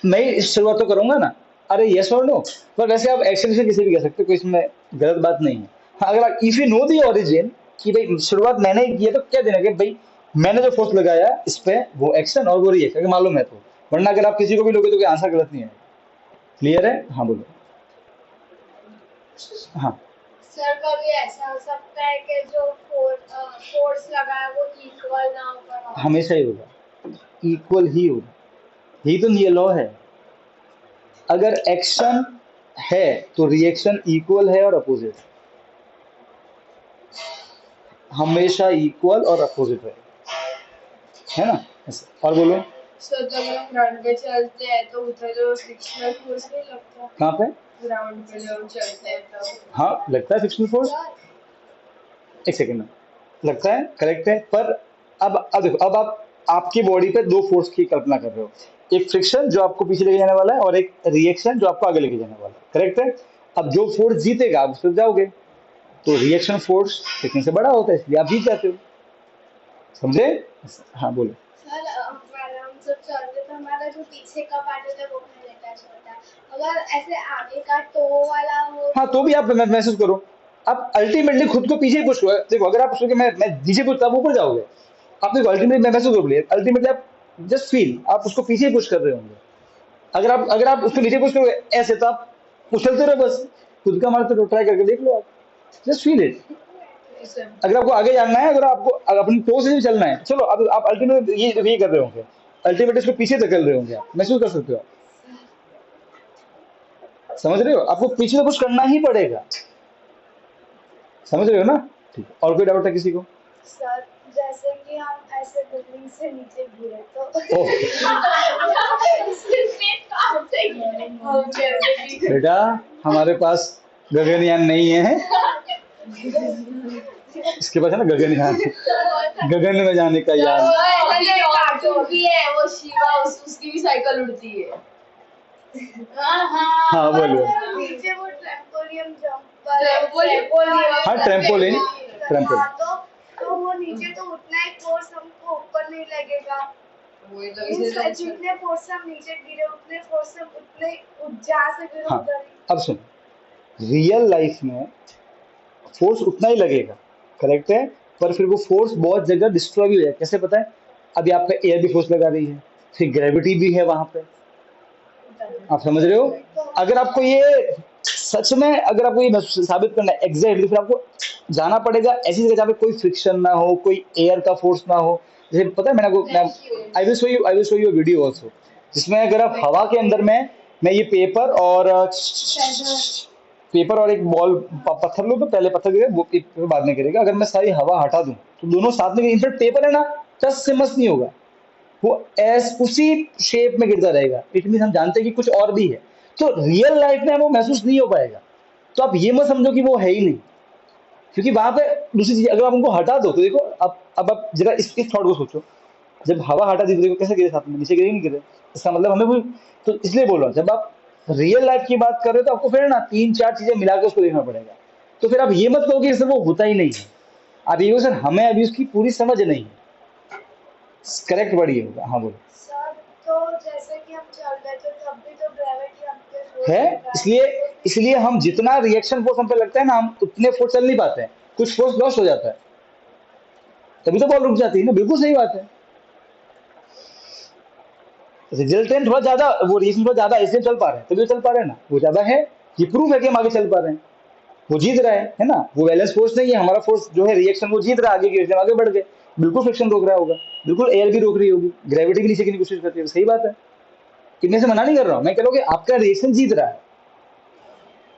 मैं शुरुआत तो करूंगा ना, अरे यस और नो। पर वैसे आप एक्शन से किसी भी कह सकते हो, कोई इसमें गलत बात नहीं है। हाँ अगर आप if you know the origin कि भाई शुरुआत मैंने ही की है, तो क्या देना कि भाई मैंने जो फोर्स लगाया इस पे वो एक्शन और वो रिएक्शन, अगर मालूम है तो। वरना अगर आप किसी को भी लोगे तो कोई आंसर गलत नहीं है। क्लियर है, हाँ बोलो। हाँ सर कभी ऐसा हो सकता है कि जो फोर्स लगा है वो इक्वल ना होकर, हमेशा ही होगा, इक्वल ही होगा, यही तो ये लॉ है। अगर एक्शन है तो रिएक्शन इक्वल है और अपोजिट, हमेशा इक्वल और अपोजिट है ना ऐसे। और बोलो। सर जब हम ग्राउंड पे चलते हैं तो उधर जो फ्रिक्शनल फोर्स नहीं लगता, कहाँ पे, ग्राउंड पे जब हम चलते हैं तो हाँ लगता है फ्रिक्शनल फोर्स, एक सेकेंड में लगता है, करेक्ट है। पर अब देखो, अब आप आपकी बॉडी पे दो फोर्स की कल्पना कर रहे हो, एक फ्रिक्शन जो आपको पीछे लेके जाने वाला है, और एक रिएक्शन जो आपको आगे लेके जाने वाला है, करेक्ट है। अब जो फोर्स जीतेगा आप उस पर जाओगे, तो रिएक्शन फोर्स फ्रिक्शन से बड़ा होता है, इसलिए आप जीत जाते हो, समझे। हाँ बोलो। सर हम जब चलते तो हमारा जो पीछे का पार्ट होता है वो भी अटैच होता है। अगर ऐसे आगे का टो वाला हो, हाँ तो भी आप महसूस करो, आप अल्टीमेटली खुद को पीछे पुश करो। देखो अगर आप सोचोगे मैं नीचे पुश, आप ऊपर जाओगे। आप देखो अल्टीमेटली महसूस करोगे, अल्टीमेटली आप जस्ट फील, आप उसको पीछे पुश कर रहे होंगे। अगर आप उसको नीचे पुश करोगे ऐसे, तो आप उछलते रहो बस, खुद का मारते रहो, ट्राई करके देख लो आप, जस्ट फील इट। अगर आपको आगे जानना है, अगर आपको अपनी टो से भी चलना है, चलो अब आप अल्टीमेटली ये कर रहे होंगे, अल्टीमेटली इसको पीछे धकेल रहे होंगे, आप महसूस कर सकते हो, समझ रहे हो, आपको पीछे तो पुश करना ही पड़ेगा, समझ रहे हो ना। ठीक है, और कोई डाउट है किसी को। सर जैसे कि हम ऐसे बिल्डिंग से नीचे गिरे तो ओह बेटा, हमारे पास गगनयान नहीं है, इसके पास है ना गगनयान, गगन में जाने का यान। कार्टून भी है वो शिवा, उसकी भी साइकिल उड़ती है। हाँ बोलो। नीचे वो ट्रैम्पोलियन जंप हाँ ट्रैम्पोलिन, ट्रैम्पोलिन। तो वो नीचे तो उतना ही फोर्स हमको ऊपर नहीं लगेगा। जितने फोर्स हम नीचे गिरे उतने फोर्स हम उतने जहाँ से गिरे हाँ उधर ही। अब सुन, रियल लाइफ में फोर्स उतना ही लगेगा, करेक्ट है, पर फिर वो फोर्स बहुत जगह डिस्ट्रॉय भी हो जाएगा। कैसे पता है? अभी आपका एयर भी फोर्स लगा रही है, फिर ग्रेविटी भी है वहां पे, आप समझ रहे हो? अगर आपको ये सच में, अगर आपको ये साबित करना है एग्जैक्टली, फिर आपको जाना पड़ेगा ऐसी जगह जहाँ पे कोई फ्रिक्शन ना हो, कोई एयर का फोर्स ना हो। जैसे पता है मैंने आपको, I will show you video also, जिसमें अगर आप हवा के अंदर में, मैं ये पेपर और एक बॉल पत्थर लो, तो पहले पत्थर गिरेगा, वो पेपर बाद में गिरेगा। अगर मैं सारी हवा हटा दूं तो दोनों साथ में, इनफैक्ट पेपर है ना टच से मस नहीं होगा, वो उसी शेप में गिरता रहेगा। इट मीन हम जानते हैं कि कुछ और भी है, तो रियल लाइफ में वो महसूस नहीं हो पाएगा। तो आप ये मत समझो कि वो है ही नहीं, क्योंकि वहां पे दूसरी चीज अगर आप उनको हटा दो तो देखो, अब आप जरा इस थॉट को सोचो, जब हवा हटा दी तो देखो कैसे गिरे, साथ में नीचे गिरे नहीं गिरे। इसका मतलब हमें कोई, तो इसलिए बोल रहा हूँ जब आप रियल लाइफ की बात कर रहे हो तो आपको फिर ना 3-4 चीजें मिला के उसको देखना पड़ेगा। तो फिर आप ये मत कहो कि इससे वो होता ही नहीं है, आप ये सर हमें अभी उसकी पूरी समझ नहीं है। करेक्ट वर्ड ये होगा। हाँ बोलो। सर तो जैसे कि हम चल रहे थे तब भी तो ग्रेविटी हम पे फोर्स है, लगा इसलिए हम जितना रिएक्शन फोर्स हम पे लगता है ना, हम उतने फोर्स चल नहीं पाते हैं, कुछ फोर्स लॉस हो जाता है, तभी तो बॉल रुक जाती है ना। बिल्कुल सही बात है। रिजल्टेंट बहुत ज्यादा, वो रिएक्शन बहुत ज्यादा इसलिए चल पा रहे हैं, तभी तो चल पा रहे हैं ना, वो ज्यादा है, ये प्रूफ है कि हम आगे चल पा रहे हैं, वो जीत रहा है ना। वो बैलेंस फोर्स नहीं है, हमारा फोर्स जो है रिएक्शन, वो जीत रहा है, आगे की आगे बढ़ गए। बिल्कुल फ्रिक्शन रोक रहा होगा, बिल्कुल एयर भी रोक रही होगी, ग्रेविटी भी नीचे की कोशिश करती है, सही बात है, इनमें से मना नहीं कर रहा हूं मैं, कह रहा हूं कि आपका रिएक्शन जीत रहा है,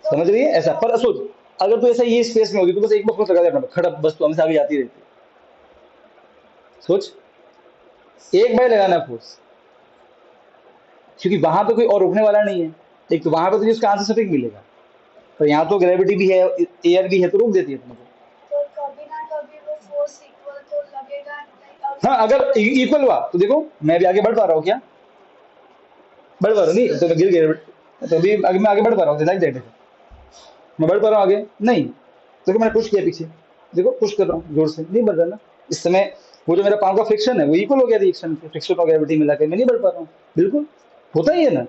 समझ रही है ऐसा। पर सोच, अगर तू ऐसा ये स्पेस में होगी तो बस एक बार फोर्स लगा देना खड़ा, बस तू हमसे आगे जाती रहती। सोच, एक बार लगाना है फोर्स, क्योंकि वहां पे कोई और रोकने वाला नहीं है। एक तो वहां पे तुझे उसका आंसर सटीक मिलेगा, पर यहाँ तो ग्रेविटी भी है, एयर भी है, तो रोक देती है तुमको। तो कभी ना कभी वो फोर्स इक्वल तो लगेगा नहीं। हाँ अगर इक्वल हुआ तो देखो मैं भी आगे बढ़ पा रहा हूँ क्या? बढ़ पा रहा हूँ नहीं तो मैं गिर गया, तो अभी आगे मैं आगे बढ़ पा रहा हूँ, लाइक दैट, मैं बढ़ पा रहा हूँ आगे नहीं। देखो मैंने पुश किया पीछे, देखो पुश कर रहा हूँ जोर से, नहीं बढ़ रहा ना इस समय। वो जो मेरा पाँव का फ्रिक्शन है वो इक्वल हो गया रिएक्शन, फ्रिक्शन और ग्रेविटी मिला के मैं नहीं बढ़ पा रहा हूँ। बिल्कुल होता ही है ना,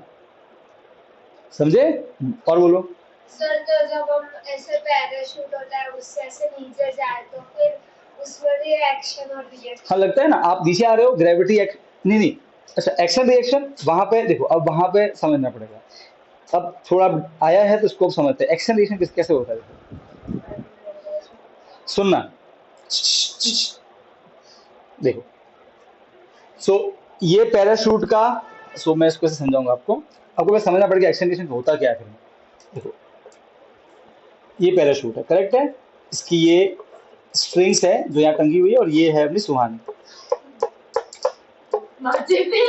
समझे? और बोलो। सर तो जब हम ऐसे पैराशूट होता है उससे ऐसे नीचे जाए तो फिर उसमें भी एक्शन और रिएक्शन। हाँ लगता है ना, आप नीचे आ रहे हो, ग्रेविटी नहीं, अच्छा एक्शन रिएक्शन वहां पे देखो, अब वहां पे समझना पड़ेगा। अब थोड़ा आया है तो इसको अब समझते हैं, एक्शन रिएक्शन कैसे होता है। देखो सुनना, देखो सो ये पैराशूट का, सो मैं इसको ऐसे समझाऊंगा आपको मैं समझना पड़ेगा एक्शन रिएक्शन होता क्या है फिर। देखो ये पैराशूट है, करेक्ट है, इसकी ये स्ट्रिंग्स है जो यहाँ टंगी हुई है, और ये है अपनी सुहानी, माथे पे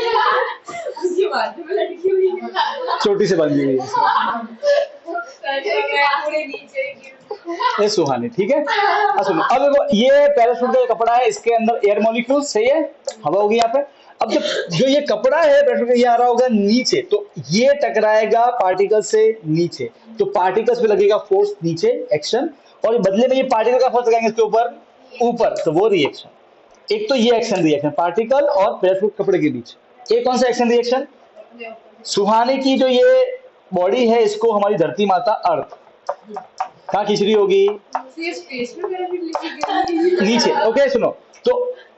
उसकी माथे पे लटकी हुई है, छोटी से बंधी हुई है पूरे नीचे ये सुहानी, ठीक है। अब सुनो, अब देखो ये पैराशूट का कपड़ा है, इसके अंदर एयर मॉलिक्यूल, सही है, हवा होगी यहाँ पे। अब जब जो ये कपड़ा है पैराशूट का, ये आ रहा होगा नीचे, तो ये टकराएगा पार्टिकल से नीचे, तो पार्टिकल्स पे लगेगा फोर्स नीचे, एक्शन, और बदले में ये पार्टिकल का फोर्स लगाएंगे इसके ऊपर, तो वो रिएक्शन। एक तो ये एक्शन रिएक्शन पार्टिकल और पैराशूट कपड़े के बीच, एक कौन सा एक्शन रिएक्शन? सुहानी की जो ये बॉडी है, इसको हमारी धरती माता अर्थ कहाँ खींच रही होगी? स्पेस में ग्रेविटी लिखी नीचे। ओके सुनो, तो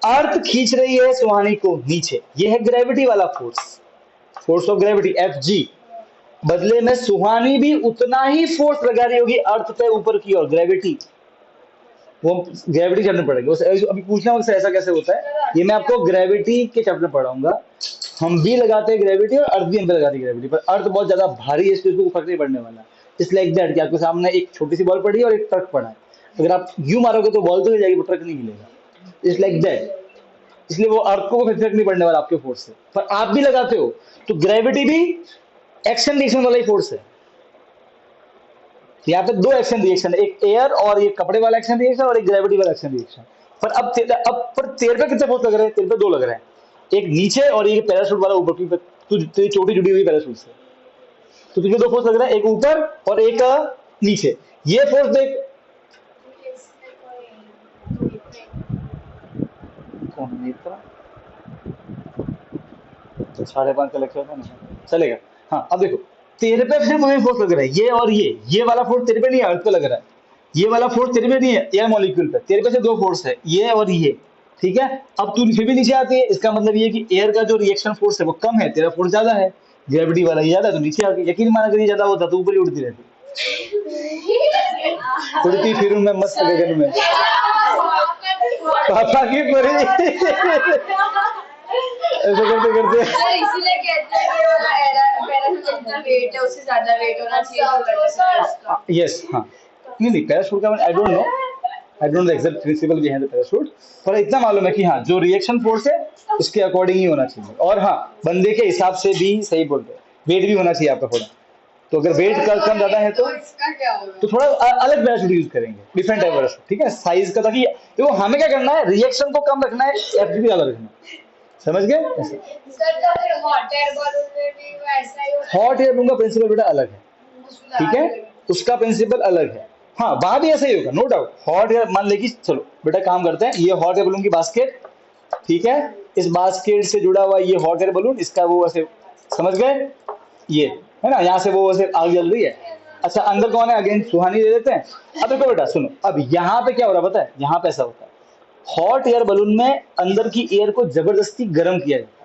अर्थ खींच रही है सुहानी को नीचे, ये है ग्रेविटी वाला फोर्स ऑफ ग्रेविटी Fg। बदले में सुहानी भी उतना ही फोर्स लगा रही होगी अर्थ पे ऊपर की ओर, ग्रेविटी, वो ग्रेविटी चैप्टर पढ़ेंगे। अभी पूछना होगा सर ऐसा कैसे होता है, ये मैं आपको ग्रेविटी के चैप्टर पढ़ाऊंगा। हम भी लगाते हैं ग्रेविटी और अर्थ भी हम पे लगाती है ग्रेविटी, पर अर्थ बहुत ज्यादा भारी है, इसलिए उसको फर्क नहीं पड़ने वाला। इट्स लाइक दैट कि आपके सामने एक छोटी सी बॉल पड़ी है और एक ट्रक पड़ा है, अगर आप यूं मारोगे तो बॉल तो नहीं जाएगी, वो ट्रक नहीं मिलेगा। इट्स लाइक दैट, इसलिए वो अर्थ को फर्क नहीं पड़ने वाला आपके फोर्स से, पर आप भी लगाते हो, तो ग्रेविटी भी एक्शन रिएक्शन वाला ही फोर्स है, तो यहाँ पे दो एक्शन रिएक्शन, एक एयर और ये कपड़े वाला एक्शन रिएक्शन और एक ग्रेविटी वाला एक्शन रिएक्शन। पर पर तेरे पे कितने फोर्स लग रहे हैं? तेरे पे दो लग रहे हैं, एक नीचे और ये पैराशूट वाला ऊपर, क्योंकि तेरी चोटी जुड़ी हुई पैराशूट से, तो तुझे दो फोर्स लग रहा है, एक ऊपर और एक नीचे। ये फोर्स देख, कौन है मित्रा? तो 5:30 का लेक्चर था ना, चलेगा। हाँ अब देखो, तेरे पे सिर्फ वही फोर्स लग रहा है, ये और ये वाला फोर्स तेरे पे नहीं है, अर्थ पे लग रहा है। ये वाला फोर्स तेरे पे नहीं है एयर मॉलिक्यूल पे, तेरे पे से दो फोर्स है, ये और ये, ठीक है। अब तू फिर भी नीचे आती है, इसका मतलब ये कि एयर का जो रिएक्शन फोर्स है वो कम है, तेरा फोर्स ज्यादा है, ग्रेविटी वाला ये ज्यादा है, तो नीचे आती। यकीन माना अगर ये ज्यादा होता तो ऊपर ही उड़ती रहती, उड़ती फिरूं मैं मस्त गगन में, पापा की परी। ऐसा करते करते सर इसीलिए कहते हैं कि वाला पैराशूट जितना वेट है उससे ज्यादा वेट होना चाहिए तो लटक सकता है उसका। यस, हाँ, नहीं पैराशूट का I don't know, I don't know exact principle behind the parachute, पर इतना मालूम है कि हाँ जो रिएक्शन फोर्स है उसके अकॉर्डिंग ही होना चाहिए। और हाँ, बंदे के हिसाब से भी सही बोलते हैं, वेट भी होना चाहिए आपका थोड़ा, तो अगर वेट का कम ज्यादा है तो इसका क्या होगा? तो थोड़ा अलग पैराशूट यूज करेंगे, डिफरेंट टाइप पैराशूट, ठीक है, साइज का, ताकि देखो हमें क्या करना है, रिएक्शन को कम रखना है, एफजी ज्यादा रखना है, समझ गए? ऐसे सर तो फिर हॉट एयर बलून में भी वैसा ही होता हॉट एयर बलून का प्रिंसिपल बेटा अलग है, ठीक है, उसका प्रिंसिपल अलग है। हाँ वहां भी ऐसा ही होगा, नो डाउट। हॉट एयर मान लेगी, चलो बेटा काम करते हैं, ये हॉट एयर बलून की बास्केट, ठीक है, इस बास्केट से जुड़ा हुआ ये हॉट एयर बलून, इसका वो ऐसे, समझ गए, ये है ना, यहाँ से वो ऐसे आग जल रही है। अच्छा अंदर कौन है? अगेन सुहानी दे देते हैं। अब देखो बेटा सुनो, अब यहाँ पे क्या हो रहा है पता है, यहाँ पे ऐसा होता है, हॉट एयर बलून में अंदर की एयर को जबरदस्ती गर्म किया जाता है,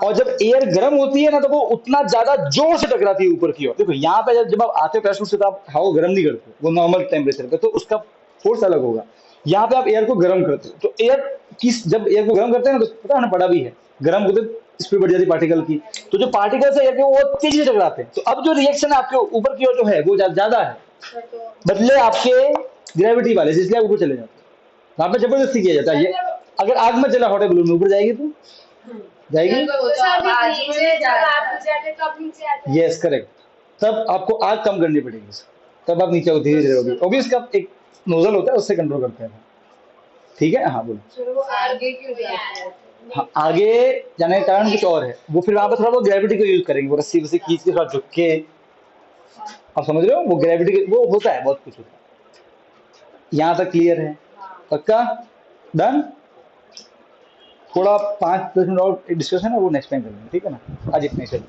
और जब एयर गर्म होती है ना तो वो उतना ज्यादा जोर से टकराती है ऊपर की ओर। देखो यहाँ पे जब आप आते हो पैराशूट से तो आप हवा को गर्म नहीं करते, वो नॉर्मल टेम्परेचर पे, तो उसका फोर्स अलग होगा। यहाँ पे आप एयर को गर्म करते हो, तो एयर की जब एयर को गर्म करते हैं ना, तो पता है ना, पड़ा भी है, गर्म होते स्पीड बढ़ जाती पार्टिकल की, तो जो पार्टिकल्स है एयर के वो तेजी से टकराते हैं, तो अब जो रिएक्शन आपके ऊपर की ओर जो है वो ज्यादा है, बदले आपके ग्रेविटी वाले से, इसलिए आप ऊपर चले जाते हैं, वहां पे जबरदस्ती किया जाता है। ये अगर आग में चला हॉट एयर बलून में ऊपर जाएगी तो जाएगी, यस करेक्ट, तब आपको आग कम करनी पड़ेगी, तब आप नीचे धीरे धीरे होगी, वो भी इसका एक नोजल होता है उससे कंट्रोल करते हैं, ठीक है। हाँ बोलो। फिर वो आगे क्यों जाता है? हाँ, आगे जाने का कारण कुछ और है, वो फिर वहां पर थोड़ा बहुत ग्रेविटी को यूज करेंगे, वो रस्सी वस्सी खींच के थोड़ा झुक के, आप समझ रहे हो, वो ग्रेविटी वो होता है, बहुत कुछ होता है। यहाँ तक क्लियर है? पक्का? डन? थोड़ा 5-10 मिनट और डिस्कशन है, वो नेक्स्ट टाइम करेंगे, ठीक है ना, आज इतना ही चलो।